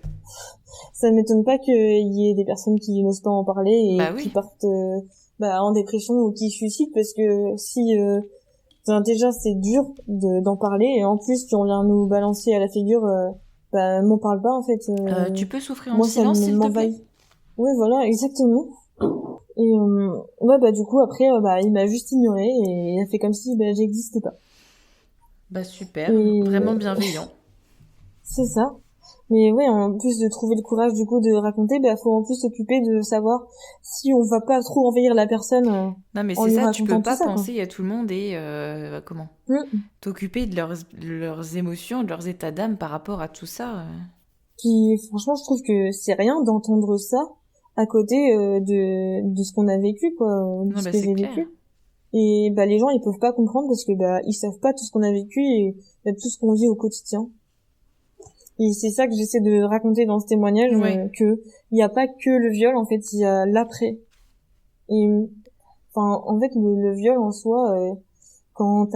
ça m'étonne pas qu'il y ait des personnes qui n'osent pas en parler Bah et qui oui. partent en dépression ou qui se suicident parce que si déjà c'est dur d'en parler et en plus tu viens nous balancer à la figure, m'en parle pas en fait. Tu peux souffrir en Moi ça silence, s'il te plaît? m'envahit. Ouais, voilà, exactement. Et du coup après il m'a juste ignoré et il a fait comme si j'existais pas. Bah super, vraiment Et bienveillant. c'est ça. Mais ouais, en plus de trouver le courage du coup de raconter, faut en plus s'occuper de savoir si on va pas trop envahir la personne Non mais en c'est lui ça, tu peux racontant tout pas ça, quoi. penser à tout le monde et comment Mm. t'occuper de leurs émotions, de leurs états d'âme par rapport à tout ça. Puis franchement, je trouve que c'est rien d'entendre ça à côté de ce qu'on a vécu, quoi, de Non ce bah que c'est j'ai clair. vécu. Et les gens ils peuvent pas comprendre parce que ils savent pas tout ce qu'on a vécu et tout ce qu'on vit au quotidien. Et c'est ça que j'essaie de raconter dans ce témoignage, Ouais. que il y a pas que le viol, en fait, il y a l'après. Et enfin, en fait, le viol en soi, quand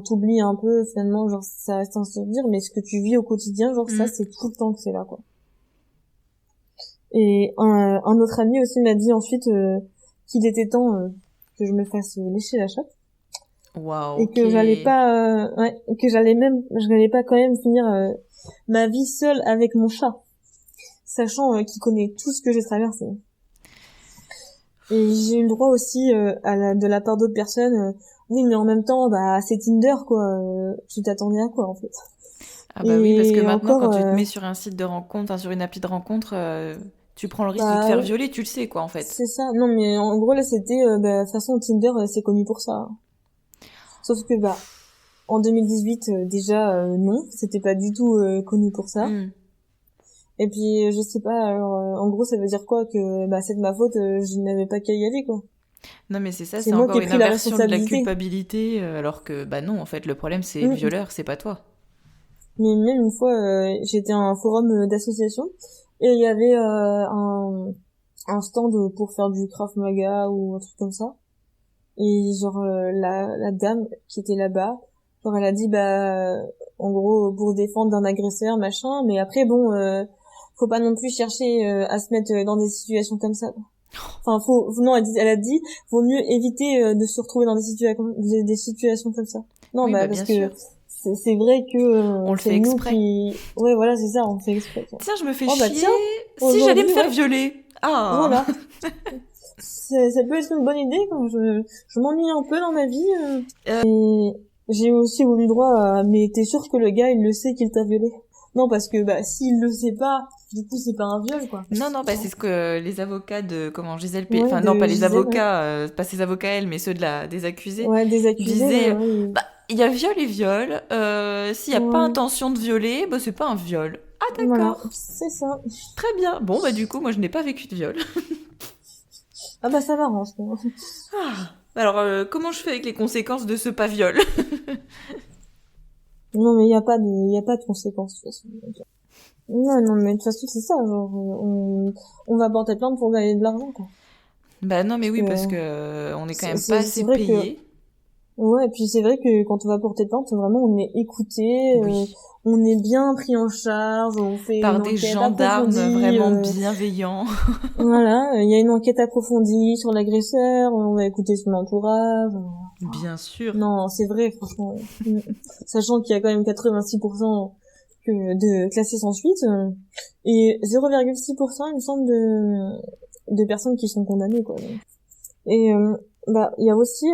t'oublies un peu, finalement, genre, ça reste un souvenir, mais ce que tu vis au quotidien, genre, ça, Mm. c'est tout le temps que c'est là, quoi. Et un autre ami aussi m'a dit ensuite qu'il était temps que je me fasse lécher la chatte Waouh, et ok. que j'allais pas, que j'allais pas quand même finir ma vie seule avec mon chat, sachant qu'il connaît tout ce que j'ai traversé. Et j'ai eu le droit aussi de la part d'autres personnes. Oui, mais en même temps, c'est Tinder, quoi. Tu t'attendais à quoi, en fait? Ah bah oui, parce que Et maintenant quand encore, tu te mets sur un site de rencontre, enfin, sur une appli de rencontre, tu prends le risque de te faire ouais, violer, tu le sais quoi en fait. c'est ça. Non, mais en gros, là, c'était, de toute façon, Tinder, c'est connu pour ça. Sauf que, en 2018, déjà, non, c'était pas du tout connu pour ça. Mm. Et puis, je sais pas, alors, en gros, ça veut dire quoi? Que, c'est de ma faute, je n'avais pas qu'à y aller, quoi. Non mais c'est ça, C'est c'est moi qui encore ai une pris la inversion de la responsabilité. culpabilité, alors que bah non, en fait le problème c'est le Mm. violeur, c'est pas toi. Mais même une fois, j'étais à un forum d'association et il y avait un stand pour faire du Krav Maga ou un truc comme ça. Et genre la dame qui était là-bas, genre elle a dit en gros pour se défendre d'un agresseur machin, mais après bon faut pas non plus chercher à se mettre dans des situations comme ça. Enfin non elle a dit vaut mieux éviter de se retrouver dans des situations comme ça. Non Oui, bah parce bien que sûr. c'est vrai que On le c'est fait nous exprès. qui ouais voilà c'est ça on fait exprès quoi. Tiens, je me fais Oh chier. tiens Si j'allais me aujourd'hui faire ouais violer. Ah. voilà ça peut être une bonne idée quand je m'ennuie un peu dans ma vie et j'ai aussi eu le droit à mais t'es sûr que le gars il le sait qu'il t'a violé? Non parce que s'il le sait pas du coup c'est pas un viol quoi. Non, non, bah c'est ce que les avocats de comment Gisèle P... Ouais Enfin non, de pas les Gisèle ouais. avocats, pas ses avocats elle, mais ceux de des accusés Ouais des accusés disaient ouais. bah il y a viol et viol. S'il y a pas Ouais. intention de violer, bah c'est pas un viol. Ah Voilà d'accord. c'est ça. Très bien. Bon bah du coup moi je n'ai pas vécu de viol. Ah ça m'arrange quoi. Ah. Alors comment je fais avec les conséquences de ce pas viol? Non mais y a pas de conséquences de toute façon. Non, non, mais de toute façon, c'est ça, genre, on va porter plainte pour gagner de l'argent, quoi. Bah non, mais Parce oui, parce que que on est quand même pas c'est assez vrai que, payé. ouais, et puis c'est vrai que quand on va porter plainte, vraiment, on est écouté, Oui. on est bien pris en charge, on fait Par une des enquête gendarmes approfondie, vraiment bienveillants. voilà, il y a une enquête approfondie sur l'agresseur, on va écouter son entourage. Bien sûr. Non, c'est vrai, franchement. Sachant qu'il y a quand même 86% de classés sans suite, et 0,6%, il me semble, de personnes qui sont condamnées, quoi. Et, bah, il y a aussi,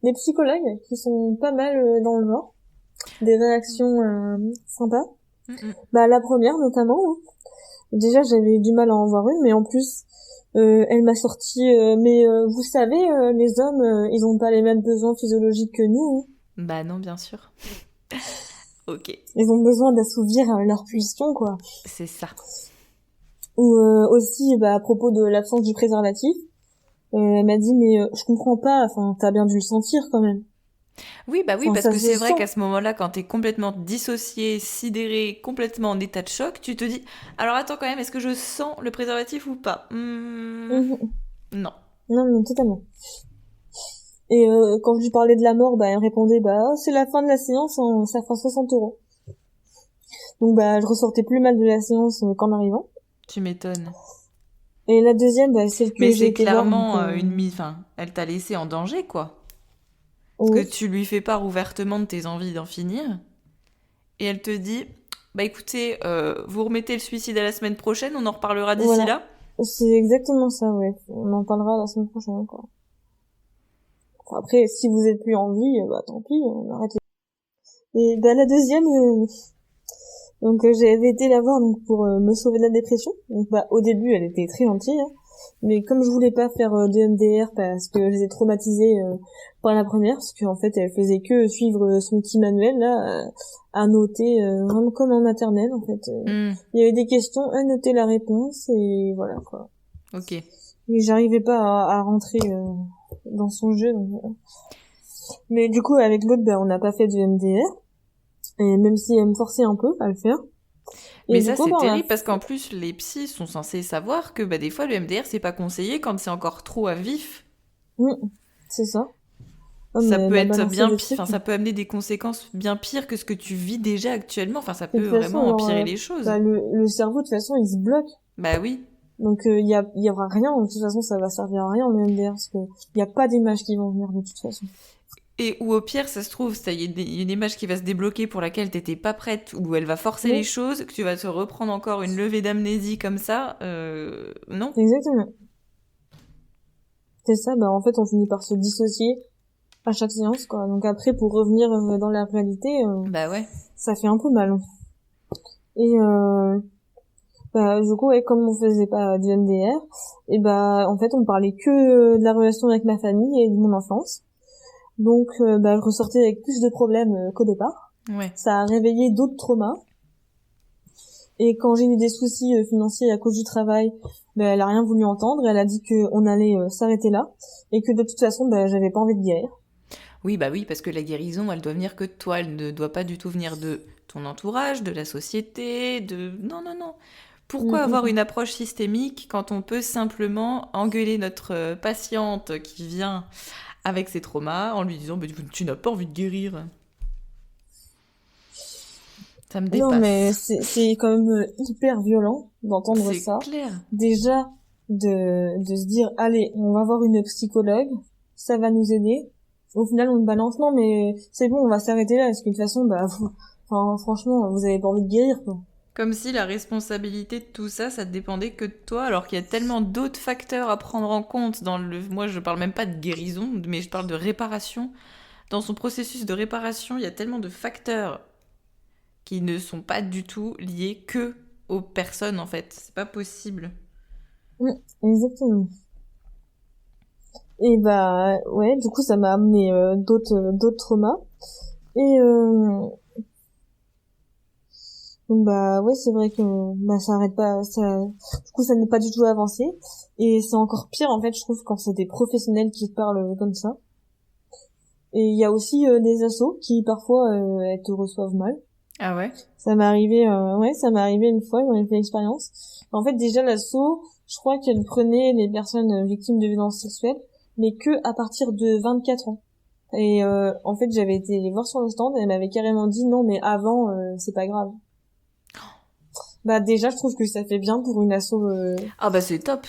des psychologues qui sont pas mal dans le genre, des réactions, sympas. Mm, Bah, la première, notamment, hein. Déjà, j'avais eu du mal à en voir une, mais en plus, elle m'a sorti, mais vous savez, les hommes, ils ont pas les mêmes besoins physiologiques que nous, hein. Bah non, bien sûr. Ok, Ils ont besoin d'assouvir leur pulsion, quoi. c'est ça. Ou aussi, bah, à propos de l'absence du préservatif, elle m'a dit, mais je comprends pas, enfin, t'as bien dû le sentir quand même. Oui, bah oui, Enfin, parce ça que se c'est vrai sent. qu'à ce moment-là, quand t'es complètement dissocié, sidéré, complètement en état de choc, tu te dis, alors attends quand même, est-ce que je sens le préservatif ou pas? Mhm. Non. Non, mais totalement. Et quand je lui parlais de la mort, bah, elle répondait, bah, c'est la fin de la séance, hein, ça fera 60 €. Donc, bah, je ressortais plus mal de la séance qu'en arrivant. Tu m'étonnes. Et la deuxième, bah, celle Mais que j'ai c'est été voir, donc, clairement une mise. Enfin, elle t'a laissé en danger, quoi. Parce que oui, tu lui fais part ouvertement de tes envies d'en finir. Et elle te dit, bah écoutez, vous remettez le suicide à la semaine prochaine, on en reparlera d'ici voilà. là. C'est exactement ça, ouais. On en parlera la semaine prochaine, quoi. Enfin, après, si vous êtes plus en vie, bah, tant pis, on arrête. Et, bah, la deuxième, donc j'avais été la voir donc pour me sauver de la dépression. Donc bah au début elle était très gentille, hein. Mais comme je voulais pas faire de MDR parce que j'étais traumatisée par la première, parce qu'en fait elle faisait que suivre son petit manuel là, à noter vraiment comme en maternelle en fait. Hmm, Il y avait des questions, elle notait la réponse et voilà quoi. ok. Et j'arrivais pas à rentrer dans son jeu. Donc, mais du coup avec l'autre bah on n'a pas fait de MDR et même si elle me forçait un peu à le faire. Mais Et du ça, coup c'est bah on a terrible parce qu'en plus, les psys sont censés savoir que bah, des fois, le MDR, c'est pas conseillé quand c'est encore trop à vif. Mm, c'est ça. Ah, Ça mais peut elle m'a être balancé bien des pire, trucs. enfin, ça peut amener des conséquences bien pires que ce que tu vis déjà actuellement. Enfin, ça Et de peut toute façon, vraiment alors, empirer les choses. bah, le cerveau, de toute façon, il se bloque. Bah oui. Donc, il y aura rien. De toute façon, ça va servir à rien, le MDR, parce que il y a pas d'images qui vont venir, de toute façon. Et ou au pire, ça se trouve, il y a une image qui va se débloquer pour laquelle t'étais pas prête, ou elle va forcer les Oui, choses, que tu vas te reprendre encore une levée d'amnésie comme ça. Non. exactement. C'est ça, bah, en fait, on finit par se dissocier à chaque séance, quoi. Donc après, pour revenir dans la réalité, Bah ouais. ça fait un peu mal, hein. Et, bah, du coup, ouais, comme on faisait pas du MDR, et bah, en fait, on parlait que de la relation avec ma famille et de mon enfance. Donc, bah, je ressortais avec plus de problèmes qu'au départ. Ouais. Ça a réveillé d'autres traumas. Et quand j'ai eu des soucis financiers à cause du travail, bah, elle a rien voulu entendre. Elle a dit qu'on allait s'arrêter là et que de toute façon, bah, j'avais pas envie de guérir. Oui, bah oui, parce que la guérison, elle doit venir que de toi. Elle ne doit pas du tout venir de ton entourage, de la société, de... Non, non, non. Mm, Pourquoi mm, avoir mm. une approche systémique quand on peut simplement engueuler notre patiente qui vient avec ses traumas en lui disant bah, tu n'as pas envie de guérir. Ça me Non, mais dépasse. c'est quand même hyper violent d'entendre C'est ça. clair. Déjà, de se dire, allez, on va voir une psychologue, ça va nous aider. Au final, on te balance, non, mais c'est bon, on va s'arrêter là, parce que de toute façon, bah, enfin, franchement, vous avez pas envie de guérir, quoi. Comme si la responsabilité de tout ça, ça dépendait que de toi, alors qu'il y a tellement d'autres facteurs à prendre en compte dans le... Moi, je parle même pas de guérison, mais je parle de réparation. Dans son processus de réparation, il y a tellement de facteurs qui ne sont pas du tout liés que aux personnes, en fait. C'est pas possible. Mm, exactement. Et bah, ouais, du coup, ça m'a amené d'autres traumas. Et donc bah ouais, c'est vrai que bah ça arrête pas, ça du coup ça n'est pas du tout avancé et c'est encore pire en fait, je trouve quand c'est des professionnels qui te parlent comme ça. Et il y a aussi des assos qui parfois elles te reçoivent mal. Ah ouais? Ça m'est arrivé une fois, j'en ai fait l'expérience. En fait, déjà, l'asso, je crois qu'elle prenait les personnes victimes de violences sexuelles, mais que à partir de 24 ans. Et en fait, j'avais été les voir sur le stand et elle m'avait carrément dit non, mais avant, c'est pas grave. Bah déjà, je trouve que ça fait bien pour une asso Ah bah c'est top.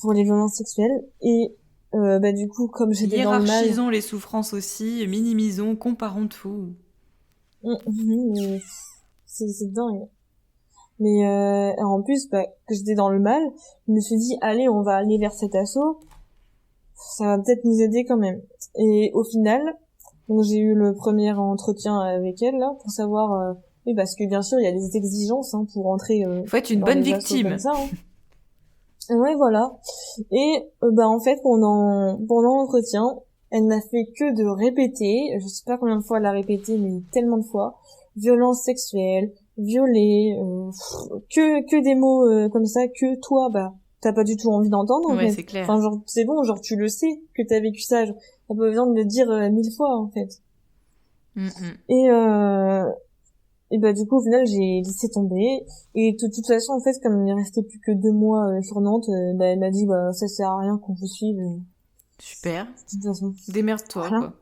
pour les violences sexuelles. Et bah du coup, comme j'étais dans le mal, Hiérarchisons les souffrances aussi, minimisons, comparons tout. mais c'est dingue. Mais en plus, bah, que j'étais dans le mal, je me suis dit allez, on va aller vers cet asso, ça va peut-être nous aider quand même. Et au final, donc j'ai eu le premier entretien avec elle là pour savoir oui parce que bien sûr il y a des exigences pour entrer Faut être une dans bonne les assos comme victime. ça. Ouais voilà. Et bah en fait pendant l'entretien, elle n'a fait que de répéter, je sais pas combien de fois elle a répété mais tellement de fois, violence sexuelle, violer, que des mots comme ça que toi bah t'as pas du tout envie d'entendre en Ouais, fait. c'est clair. Enfin genre c'est bon, genre tu le sais que t'as vécu ça, genre, t'as pas besoin de le dire 1000 fois en fait. Et et bah du coup au final j'ai laissé tomber et de toute façon en fait comme il restait plus que 2 mois sur Nantes, bah elle m'a dit bah ça sert à rien qu'on vous suive Super. de toute façon. Démerde-toi, Voilà.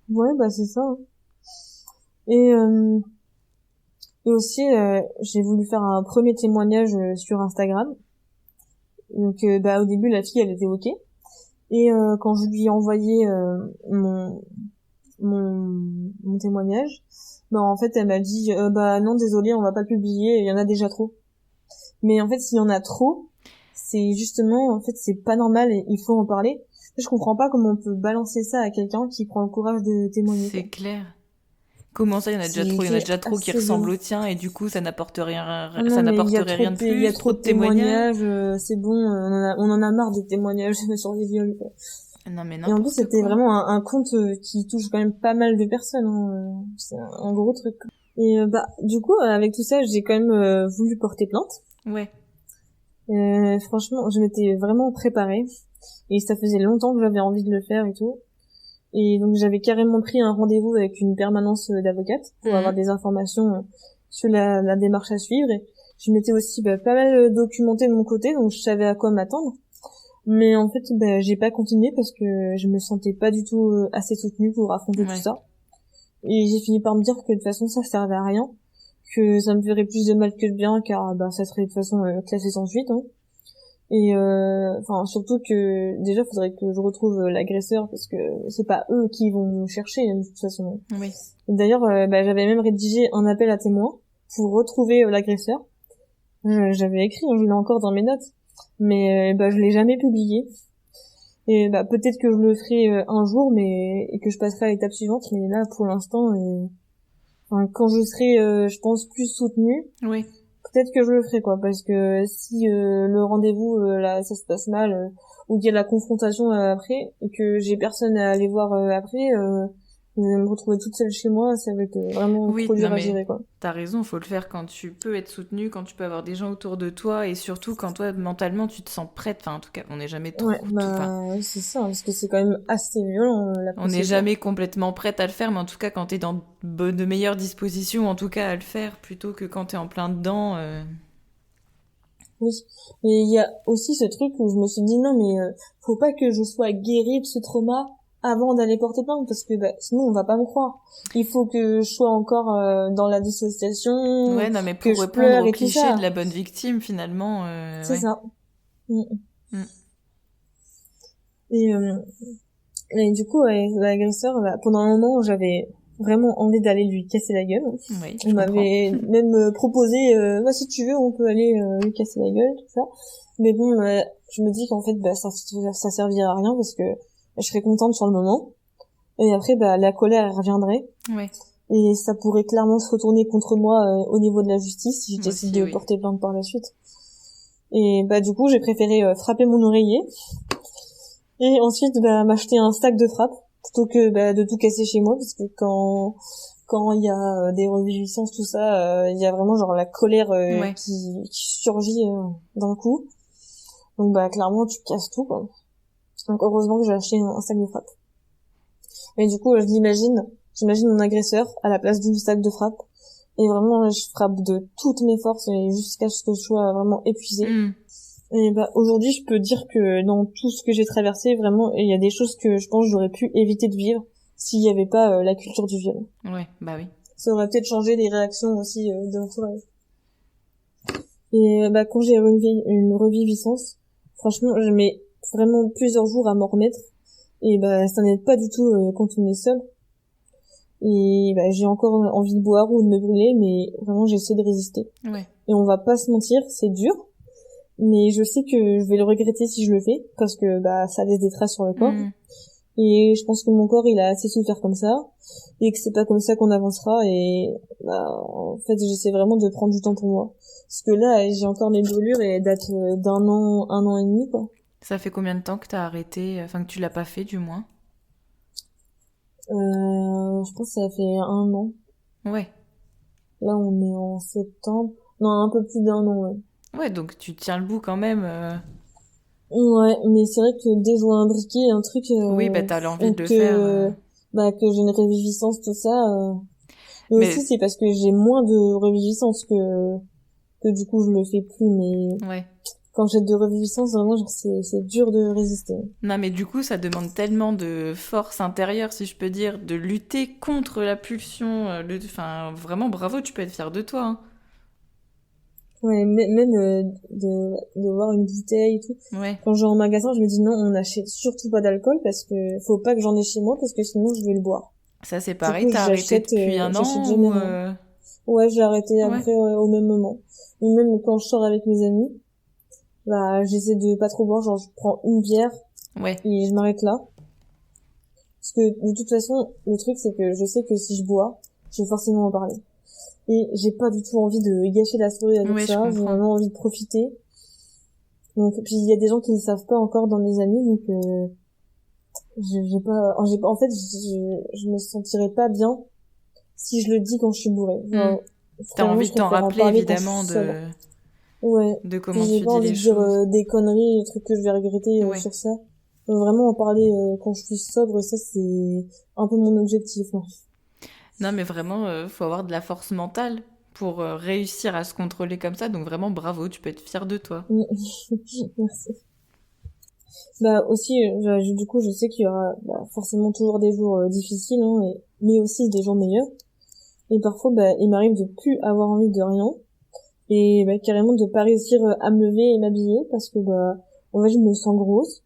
quoi. Ouais bah c'est ça. Et et aussi j'ai voulu faire un premier témoignage sur Instagram. Donc bah au début la fille elle était ok et quand je lui ai envoyé mon témoignage, bah en fait elle m'a dit bah non désolé on va pas le publier, il y en a déjà trop. Mais en fait s'il y en a trop, c'est justement en fait c'est pas normal et il faut en parler. Je comprends pas comment on peut balancer ça à quelqu'un qui prend le courage de témoigner quoi. C'est clair. Comment ça, il y en a déjà trop? Il y en a C'est déjà trop qui assez ressemblent violent. au tien et du coup, ça n'apporte rien, Ah non ça mais n'apporterait rien de il y a plus, trop trop de de témoignages. témoignages, c'est bon, on en a marre des témoignages sur les viols quoi. Non mais Et en plus n'importe c'était quoi. vraiment un compte qui touche quand même pas mal de personnes, c'est un gros truc. Et bah du coup avec tout ça j'ai quand même voulu porter plainte. Ouais. Franchement je m'étais vraiment préparée et ça faisait longtemps que j'avais envie de le faire et tout. Et donc j'avais carrément pris un rendez-vous avec une permanence d'avocate pour avoir des informations sur la démarche à suivre. Et je m'étais aussi pas mal documenté de mon côté, donc je savais à quoi m'attendre. Mais en fait, j'ai pas continué parce que je me sentais pas du tout assez soutenue pour affronter tout Ouais. ça. Et j'ai fini par me dire que de toute façon ça servait à rien, que ça me ferait plus de mal que de bien, car ça serait de toute façon classé sans suite. Et enfin surtout que déjà faudrait que je retrouve l'agresseur parce que c'est pas eux qui vont me chercher de toute façon. Oui. Et d'ailleurs j'avais même rédigé un appel à témoins pour retrouver l'agresseur. J'avais écrit, je l'ai encore dans mes notes, mais je l'ai jamais publié. Et peut-être que je le ferai un jour, mais et que je passerai à l'étape suivante. Mais là pour l'instant, quand je serai, je pense, plus soutenue, Oui. peut-être que je le ferai quoi, parce que si le rendez-vous là ça se passe mal ou qu'il y a la confrontation après et que j'ai personne à aller voir après, je vais me retrouver toute seule chez moi, ça va être vraiment Oui, trop non dur à mais gérer quoi. t'as raison, faut le faire quand tu peux être soutenu, quand tu peux avoir des gens autour de toi et surtout quand toi mentalement tu te sens prête. Enfin en tout cas, on n'est jamais Ouais, trop tout. Enfin, oui, c'est ça, parce que c'est quand même assez violent la on n'est procédure. jamais complètement prête à le faire, mais en tout cas quand t'es dans de meilleures dispositions, en tout cas à le faire plutôt que quand t'es en plein dedans. Oui, mais il y a aussi ce truc où je me suis dit non mais faut pas que je sois guérie de ce trauma avant d'aller porter plainte parce que sinon on va pas me croire. Il faut que je sois encore dans la dissociation, Ouais, non mais que pour je répondre pleure au et tout cliché de ça. la bonne victime finalement, C'est ouais. ça. Mm. Mm. Et, et du coup, l'agresseur, pendant un moment, j'avais vraiment envie d'aller lui casser la gueule. Oui, On je comprends. m'avait même proposé, si tu veux, on peut aller lui casser la gueule, tout ça. Mais bon, je me dis qu'en fait, ça servira à rien parce que je serais contente sur le moment. Et après, la colère, elle reviendrait. Ouais, Et ça pourrait clairement se retourner contre moi au niveau de la justice si je moi décide aussi, de oui. porter plainte par la suite. Et du coup, j'ai préféré frapper mon oreiller et ensuite m'acheter un sac de frappe plutôt que de tout casser chez moi parce que quand il y a des reviviscences tout ça il y a vraiment genre la colère Ouais. qui surgit d'un coup. Donc clairement tu casses tout quoi. Donc heureusement que j'ai acheté un sac de frappe. Mais du coup je l'imagine j'imagine mon agresseur à la place d'une sac de frappe. Et vraiment, je frappe de toutes mes forces et jusqu'à ce que je sois vraiment épuisée. Et bah, aujourd'hui, je peux dire que dans tout ce que j'ai traversé, vraiment, il y a des choses que je pense que j'aurais pu éviter de vivre s'il y avait pas la culture du viol. Ouais, bah oui. Ça aurait peut-être changé les réactions aussi de l'entourage. Et bah, quand j'ai une reviviscence, franchement, je mets vraiment plusieurs jours à m'en remettre. Et bah, ça n'aide pas du tout quand on est seul. Et bah, j'ai encore envie de boire ou de me brûler, mais vraiment, j'essaie de résister. Ouais. Et on va pas se mentir, c'est dur. Mais je sais que je vais le regretter si je le fais, parce que bah, ça laisse des traces sur le corps. Et je pense que mon corps, il a assez souffert comme ça, et que c'est pas comme ça qu'on avancera. Et bah, en fait, j'essaie vraiment de prendre du temps pour moi. Parce que là, j'ai encore mes brûlures et elles datent d'un an, 1 an et demi, quoi. Ça fait combien de temps que t'as arrêté, enfin que tu l'as pas fait du moins? Je pense que ça fait 1 an. Ouais. Là, on est en septembre. Non, un peu plus d'1 an, ouais. Ouais, donc tu tiens le bout quand même. Ouais, mais c'est vrai que dès que je vois un briquet, un truc, Oui, bah t'as l'envie ou de le que, faire. bah, que j'ai une reviviscence, tout ça, mais aussi Mais c'est parce que j'ai moins de reviviscence que du coup je le fais plus, mais ouais. quand j'ai de reviviscence, vraiment, genre, c'est dur de résister. Non, mais du coup, ça demande tellement de force intérieure, si je peux dire, de lutter contre la pulsion. Enfin, vraiment, bravo, tu peux être fier de toi. Hein. Ouais, même de voir une bouteille et tout. Ouais. Quand je vais en magasin, je me dis non, on n'achète surtout pas d'alcool parce que faut pas que j'en ai chez moi parce que sinon je vais le boire. Ça, c'est Du pareil, coup, t'as arrêté depuis un j'achète an jamais ou... rien. Ouais, j'ai arrêté Ouais. après au même moment. Ou même quand je sors avec mes amis, bah j'essaie de pas trop boire, genre je prends une bière Ouais. et je m'arrête là. Parce que de toute façon, le truc c'est que je sais que si je bois, je vais forcément en parler. Et j'ai pas du tout envie de gâcher la soirée avec Ouais, je ça, j'ai comprends. vraiment envie de profiter. Donc puis il y a des gens qui ne savent pas encore dans mes amis, donc en fait je me sentirais pas bien si je le dis quand je suis bourrée. Genre, T'as vraiment, envie je de t'en préfère en rappeler, parler quand je évidemment, suis sobre. Ouais. de Puis comment j'ai tu pas dis envie les de dire choses. des conneries, des trucs que je vais regretter Ouais. sur ça. Vraiment en parler quand je suis sobre, ça c'est un peu mon objectif. Hein. Non, mais vraiment, faut avoir de la force mentale pour réussir à se contrôler comme ça. Donc vraiment, bravo, tu peux être fier de toi. Merci. Bah aussi, du coup, je sais qu'il y aura forcément toujours des jours difficiles, hein, mais aussi des jours meilleurs. Et parfois, il m'arrive de plus avoir envie de rien. Et carrément de pas réussir à me lever et m'habiller parce que en fait je me sens grosse.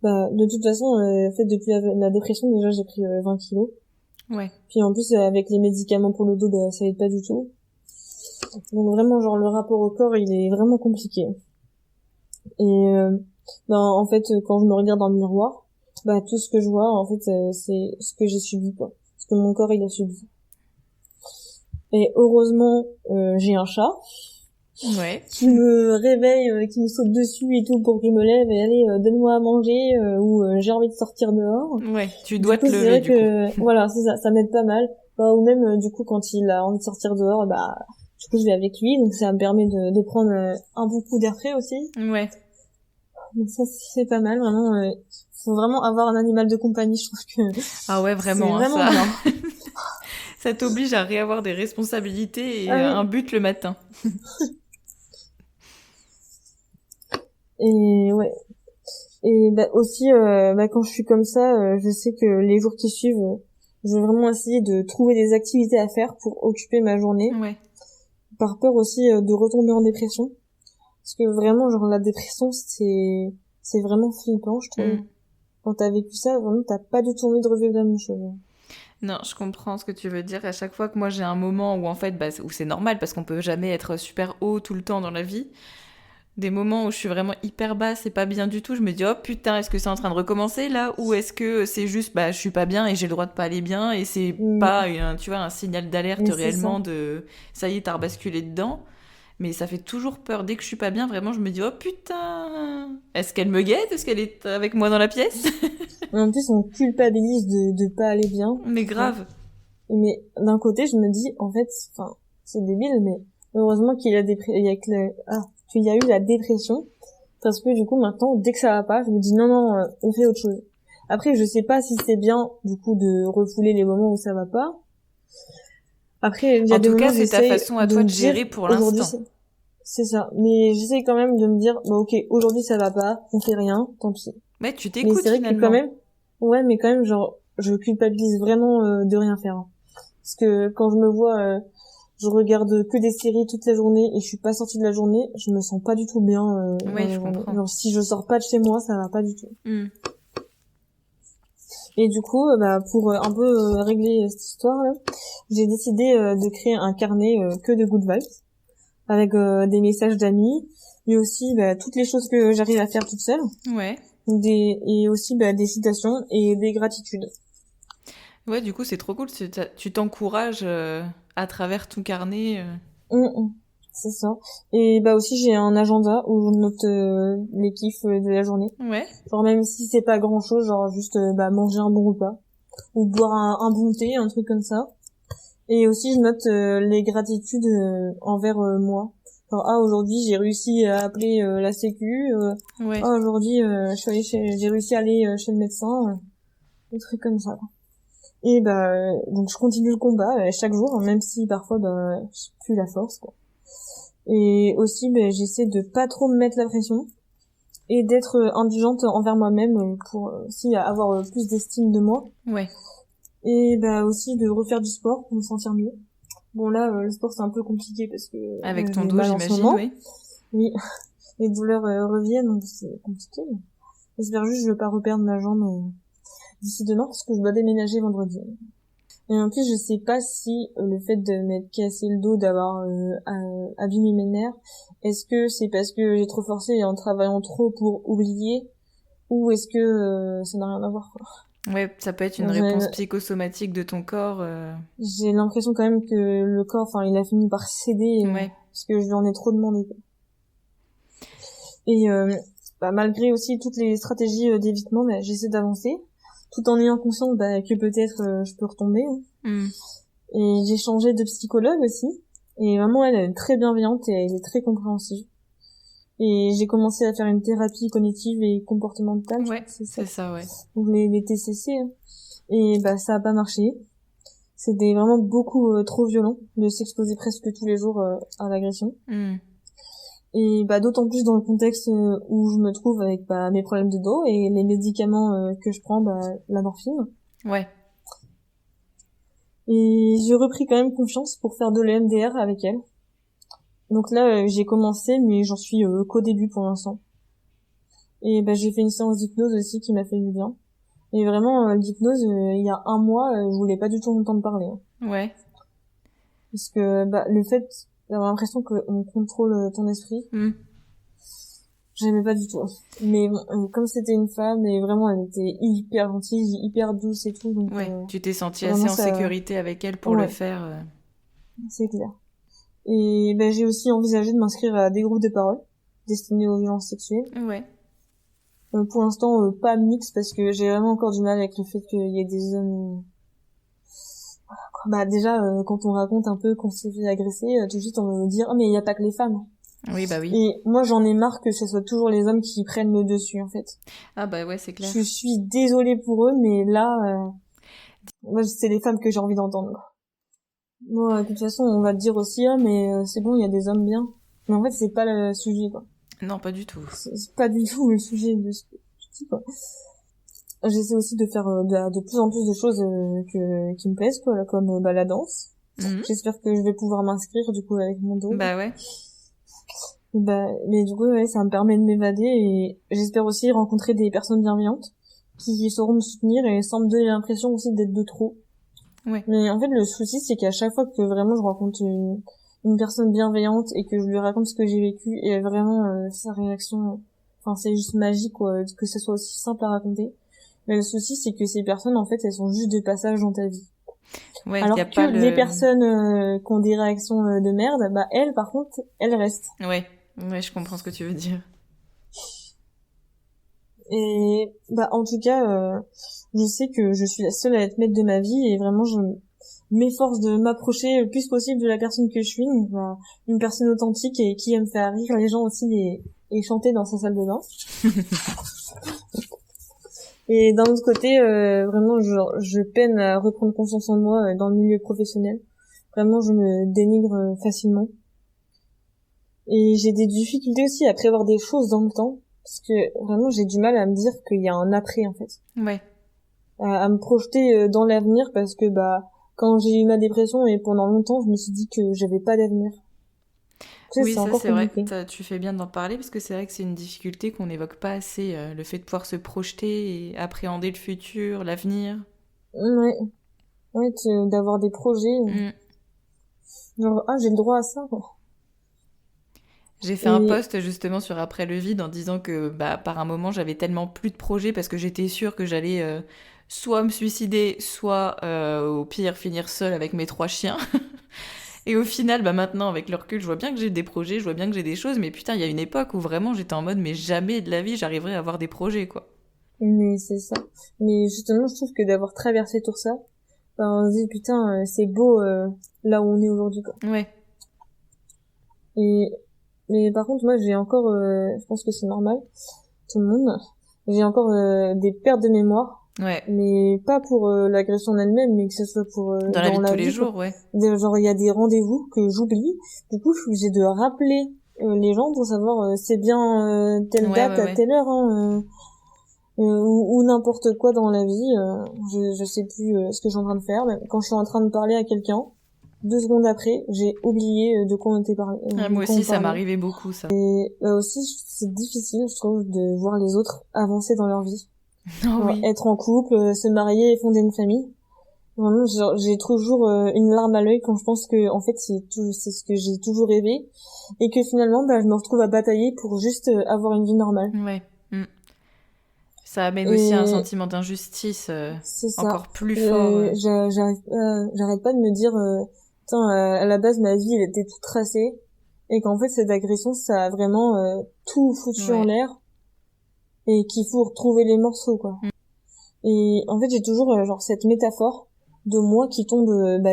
De toute façon en fait depuis la dépression déjà j'ai pris 20 kilos. Ouais. Puis en plus avec les médicaments pour le dos ça aide pas du tout. Donc vraiment genre le rapport au corps il est vraiment compliqué. Et en fait quand je me regarde dans le miroir, tout ce que je vois en fait c'est ce que j'ai subi quoi. Ce que mon corps il a subi. Et heureusement j'ai un chat. Ouais. Qui me réveille, qui me saute dessus et tout pour que je me lève et allez, donne-moi à manger ou j'ai envie de sortir dehors. Ouais, tu Du dois coup, te c'est lever vrai du coup. que voilà, c'est ça, ça m'aide pas mal. Ou même du coup quand il a envie de sortir dehors, du coup je vais avec lui, donc ça me permet de prendre un bon coup d'air frais aussi. Ouais. Donc ça c'est pas mal, vraiment. Faut vraiment avoir un animal de compagnie, je trouve que Ah ouais, c'est vraiment, hein, vraiment ça. bien. Ça t'oblige à réavoir des responsabilités et Ah un oui. but le matin. Et ouais. Et aussi, quand je suis comme ça, je sais que les jours qui suivent, je vais vraiment essayer de trouver des activités à faire pour occuper ma journée. Ouais. Par peur aussi de retomber en dépression. Parce que vraiment, genre, la dépression, c'est vraiment flippant, je trouve. Quand t'as vécu ça, vraiment, t'as pas du tout envie de revivre la même chose. Non, je comprends ce que tu veux dire. À chaque fois que moi j'ai un moment où en fait, où c'est normal parce qu'on peut jamais être super haut tout le temps dans la vie, des moments où je suis vraiment hyper basse et pas bien du tout, je me dis oh putain, est-ce que c'est en train de recommencer là ou est-ce que c'est juste je suis pas bien et j'ai le droit de pas aller bien et c'est pas tu vois un signal d'alerte réellement de ça y est, t'as rebasculé dedans. Mais ça fait toujours peur. Dès que je suis pas bien, vraiment, je me dis, oh putain, est-ce qu'elle me guette? Est-ce qu'elle est avec moi dans la pièce? En plus, on culpabilise de pas aller bien. Mais grave. Mais d'un côté, je me dis, en fait, c'est débile, mais heureusement qu'il y a qu'il y a eu la dépression. Parce que du coup, maintenant, dès que ça va pas, je me dis, non, on fait autre chose. Après, je sais pas si c'est bien, du coup, de refouler les moments où ça va pas. Après, il y a En des tout cas, moments, c'est ta j'essaie façon à de toi me de dire, gérer pour aujourd'hui, l'instant. c'est ça. Mais j'essaie quand même de me dire, bah, ok, aujourd'hui, ça va pas, on fait rien, tant pis. Mais tu Mais t'écoutes c'est vrai que quand finalement. même, ouais, mais quand même, genre, je culpabilise vraiment de rien faire, hein. Parce que quand je me vois, je regarde que des séries toute la journée et je suis pas sortie de la journée, je me sens pas du tout bien dans Oui, la je journée. comprends. Genre, si je sors pas de chez moi, ça va pas du tout. Hmm. Et du coup, bah, pour un peu régler cette histoire-là, j'ai décidé de créer un carnet que de good vibes, avec des messages d'amis, mais aussi bah, toutes les choses que j'arrive à faire toute seule, Ouais. et aussi bah, des citations et des gratitudes. Ouais, du coup, c'est trop cool. Tu t'encourages à travers ton carnet. Mm. C'est ça. Et bah aussi j'ai un agenda où je note les kiffs de la journée. Ouais. Genre même si c'est pas grand chose, genre juste bah manger un bon repas ou boire un bon thé, un truc comme ça. Et aussi je note les gratitudes envers moi. Genre ah aujourd'hui j'ai réussi à appeler la sécu, Ouais. ah aujourd'hui j'ai réussi à aller chez le médecin, des trucs comme ça. Et bah donc je continue le combat chaque jour, même si parfois bah j'ai plus la force quoi. Et aussi bah, j'essaie de pas trop me mettre la pression et d'être indulgente envers moi-même pour aussi avoir plus d'estime de moi. Ouais. Et bah aussi de refaire du sport pour me sentir mieux. Bon là le sport c'est un peu compliqué parce que Avec ton j'ai dos, mal en ce j'imagine, moment. oui. Oui, les douleurs reviennent donc c'est compliqué. J'espère juste que je vais pas reperdre ma jambe d'ici demain parce que je dois déménager vendredi. Et en plus je sais pas si le fait de m'être cassé le dos, d'avoir abîmé mes nerfs, est-ce que c'est parce que j'ai trop forcé et en travaillant trop pour oublier, ou est-ce que ça n'a rien à voir quoi. Ouais, ça peut être une Donc, réponse psychosomatique de ton corps. j'ai l'impression quand même que le corps, enfin, il a fini par céder Ouais. parce que je lui en ai trop demandé, quoi. Et bah, malgré aussi toutes les stratégies d'évitement, bah, j'essaie d'avancer, tout en ayant conscience bah, que peut-être je peux retomber, hein. Hmm. Et j'ai changé de psychologue aussi. Et vraiment, elle est très bienveillante et elle est très compréhensive. Et j'ai commencé à faire une thérapie cognitive et comportementale, je crois Ouais, que c'est ça. c'est ça, ouais. Donc les TCC, hein. Et bah ça a pas marché. C'était vraiment beaucoup trop violent de s'exposer presque tous les jours à l'agression. Hmm. Et bah d'autant plus dans le contexte où je me trouve avec bah, mes problèmes de dos et les médicaments que je prends, bah la morphine. Ouais. Et j'ai repris quand même confiance pour faire de l'EMDR avec elle. Donc là j'ai commencé mais j'en suis qu'au début pour l'instant. Et bah j'ai fait une séance d'hypnose aussi qui m'a fait du bien. Et vraiment l'hypnose il y a un mois je voulais pas du tout en entendre parler, hein. Ouais. Parce que bah le fait d'avoir l'impression qu'on contrôle ton esprit, Hmm. j'aimais pas du tout. Mais bon, comme c'était une femme et vraiment elle était hyper gentille, hyper douce et tout, donc Ouais. Tu t'es sentie vraiment assez en ça, sécurité avec elle pour le ouais, faire. c'est clair. Et ben j'ai aussi envisagé de m'inscrire à des groupes de parole destinés aux violences sexuelles. Ouais. Pour l'instant pas mix parce que j'ai vraiment encore du mal avec le fait qu'il y ait des hommes. Bah déjà quand on raconte un peu qu'on s'est fait agresser, tout de suite on va me dire oh mais il y a pas que les femmes. Oui, bah oui. Et moi j'en ai marre que ce soit toujours les hommes qui prennent le dessus en fait. Ah bah ouais, c'est clair. Je suis désolée pour eux mais là moi c'est les femmes que j'ai envie d'entendre. Moi de toute façon on va te dire aussi ah mais c'est bon il y a des hommes bien. Mais en fait c'est pas le sujet quoi. Non, pas du tout. C'est pas du tout le sujet de ce que je dis quoi. J'essaie aussi de faire de plus en plus de choses qui me plaisent quoi, là, comme bah, la danse. Mhm. J'espère que je vais pouvoir m'inscrire du coup avec mon dos. Bah ouais. Et bah mais du coup ouais, ça me permet de m'évader et j'espère aussi rencontrer des personnes bienveillantes qui sauront me soutenir et sans me donner l'impression aussi d'être de trop. Ouais. Mais en fait le souci c'est qu'à chaque fois que vraiment je rencontre une personne bienveillante et que je lui raconte ce que j'ai vécu et vraiment sa réaction, enfin c'est juste magique quoi, que ce soit aussi simple à raconter. Mais le souci, c'est que ces personnes, en fait, elles sont juste de passage dans ta vie. Ouais, il y a Alors que pas les le... personnes qui ont des réactions de merde, bah elles, par contre, elles restent. Ouais. Ouais, je comprends ce que tu veux dire. Et bah en tout cas, je sais que je suis la seule à être maître de ma vie et vraiment je m'efforce de m'approcher le plus possible de la personne que je suis, donc, bah, une personne authentique et qui aime faire rire les gens aussi et chanter dans sa salle de bain. Et d'un autre côté, vraiment, je peine à reprendre confiance en moi dans le milieu professionnel. Vraiment, je me dénigre facilement. Et j'ai des difficultés aussi à prévoir des choses dans le temps, parce que vraiment, j'ai du mal à me dire qu'il y a un après, en fait. Ouais. À me projeter dans l'avenir, parce que quand j'ai eu ma dépression et pendant longtemps, je me suis dit que j'avais pas d'avenir. Tu sais, Oui, c'est ça encore c'est vrai. compliqué. Tu fais bien d'en parler parce que c'est vrai que c'est une difficulté qu'on n'évoque pas assez, le fait de pouvoir se projeter et appréhender le futur, l'avenir. Ouais, ouais, d'avoir des projets, Mm. genre, ah, j'ai le droit à ça, quoi. J'ai fait un Et, post justement sur Après le vide en disant que par un moment j'avais tellement plus de projets parce que j'étais sûre que j'allais soit me suicider, soit au pire finir seule avec mes 3 chiens. Et au final, maintenant avec le recul, je vois bien que j'ai des projets, je vois bien que j'ai des choses, mais putain, il y a une époque où vraiment j'étais en mode mais jamais de la vie j'arriverai à avoir des projets quoi. mais c'est ça. Mais justement, je trouve que d'avoir traversé tout ça, on se dit, putain, c'est beau, là où on est aujourd'hui, quoi. Ouais, Et, mais par contre, moi, j'ai encore, je pense que c'est normal, tout le monde, j'ai encore des pertes de mémoire, ouais. mais pas pour l'agression en elle-même, mais que ce soit pour Dans la vie dans de la tous les vie, quoi. jours, ouais. Genre, il y a des rendez-vous que j'oublie, du coup, je suis obligée de rappeler les gens pour savoir c'est bien telle Ouais, date ouais, à ouais. telle heure, hein, ou n'importe quoi dans la vie. Je sais plus ce que je suis en train de faire. Même quand je suis en train de parler à quelqu'un, 2 secondes après, j'ai oublié Ah, de moi quoi aussi, on ça parlait. m'arrivait beaucoup ça. Et aussi, c'est difficile, je trouve, de voir les autres avancer dans leur vie. Oh Genre, oui. être en couple, se marier et fonder une famille. Vraiment, j'ai toujours une larme à l'œil quand je pense que, en fait, c'est ce que j'ai toujours rêvé. Et que finalement, je me retrouve à batailler pour juste avoir une vie normale. Ouais. Mm. Ça amène aussi un Et sentiment d'injustice c'est ça. encore plus fort. J'arrête pas de me dire, putain, à la base, ma vie, elle était toute tracée. Et qu'en fait, cette agression, ça a vraiment tout foutu en Ouais. l'air. Et qu'il faut retrouver les morceaux, quoi. Mm. Et en fait, j'ai toujours, genre, cette métaphore de moi qui tombe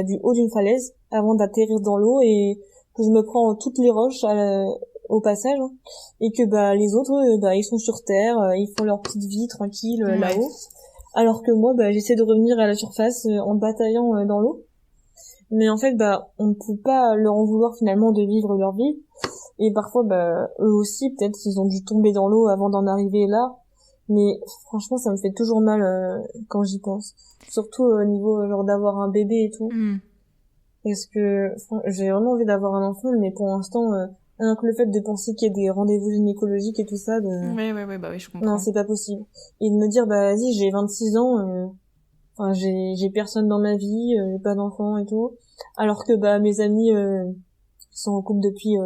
du haut d'une falaise avant d'atterrir dans l'eau et que je me prends toutes les roches au passage. Hein. Et que les autres, ils sont sur Terre, ils font leur petite vie tranquille Ouais. là-haut. Alors que moi, j'essaie de revenir à la surface en bataillant dans l'eau. Mais en fait, on ne peut pas leur en vouloir finalement de vivre leur vie. Et parfois, eux aussi, peut-être, ils ont dû tomber dans l'eau avant d'en arriver là. Mais franchement, ça me fait toujours mal quand j'y pense. Surtout au niveau genre d'avoir un bébé et tout. Mm. Parce que j'ai vraiment envie d'avoir un enfant, mais pour l'instant, rien que le fait de penser qu'il y a des rendez-vous gynécologiques et tout ça, Ouais, ouais, ouais, bah oui, je non, comprends. c'est pas possible. Et de me dire, vas-y, j'ai 26 ans, enfin, j'ai personne dans ma vie, pas d'enfant et tout. Alors que, mes amis, sont en couple depuis,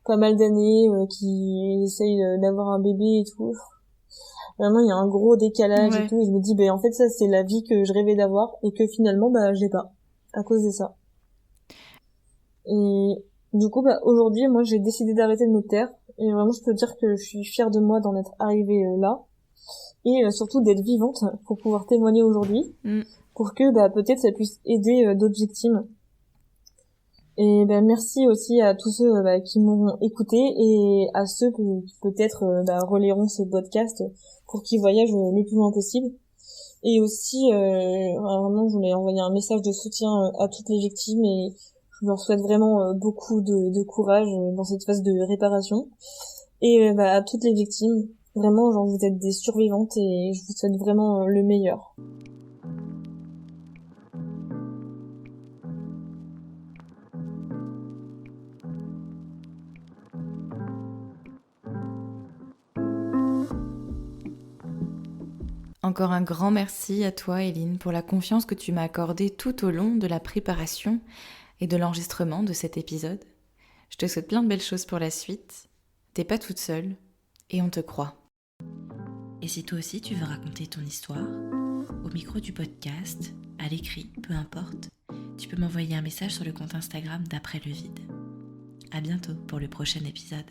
pas mal d'années, qui essayent d'avoir un bébé et tout. Vraiment, il y a un gros décalage et Ouais. tout. Et je me dis, en fait, ça, c'est la vie que je rêvais d'avoir et que finalement, j'ai pas. À cause de ça. Et du coup, aujourd'hui, moi, j'ai décidé d'arrêter de me taire. Et vraiment, je peux dire que je suis fière de moi d'en être arrivée là. Et surtout d'être vivante pour pouvoir témoigner aujourd'hui. Mm. Pour que, peut-être, ça puisse aider d'autres victimes. Et merci aussi à tous ceux qui m'auront écouté et à ceux qui peut-être relayeront ce podcast pour qu'ils voyagent le plus loin possible. Et aussi, vraiment, je voulais envoyer un message de soutien à toutes les victimes et je leur souhaite vraiment beaucoup de courage dans cette phase de réparation. Et à toutes les victimes, vraiment, genre, vous êtes des survivantes et je vous souhaite vraiment le meilleur. Encore un grand merci à toi, Eline, pour la confiance que tu m'as accordée tout au long de la préparation et de l'enregistrement de cet épisode. Je te souhaite plein de belles choses pour la suite. T'es pas toute seule et on te croit. Et si toi aussi tu veux raconter ton histoire, au micro du podcast, à l'écrit, peu importe, tu peux m'envoyer un message sur le compte Instagram d'Après le vide. À bientôt pour le prochain épisode.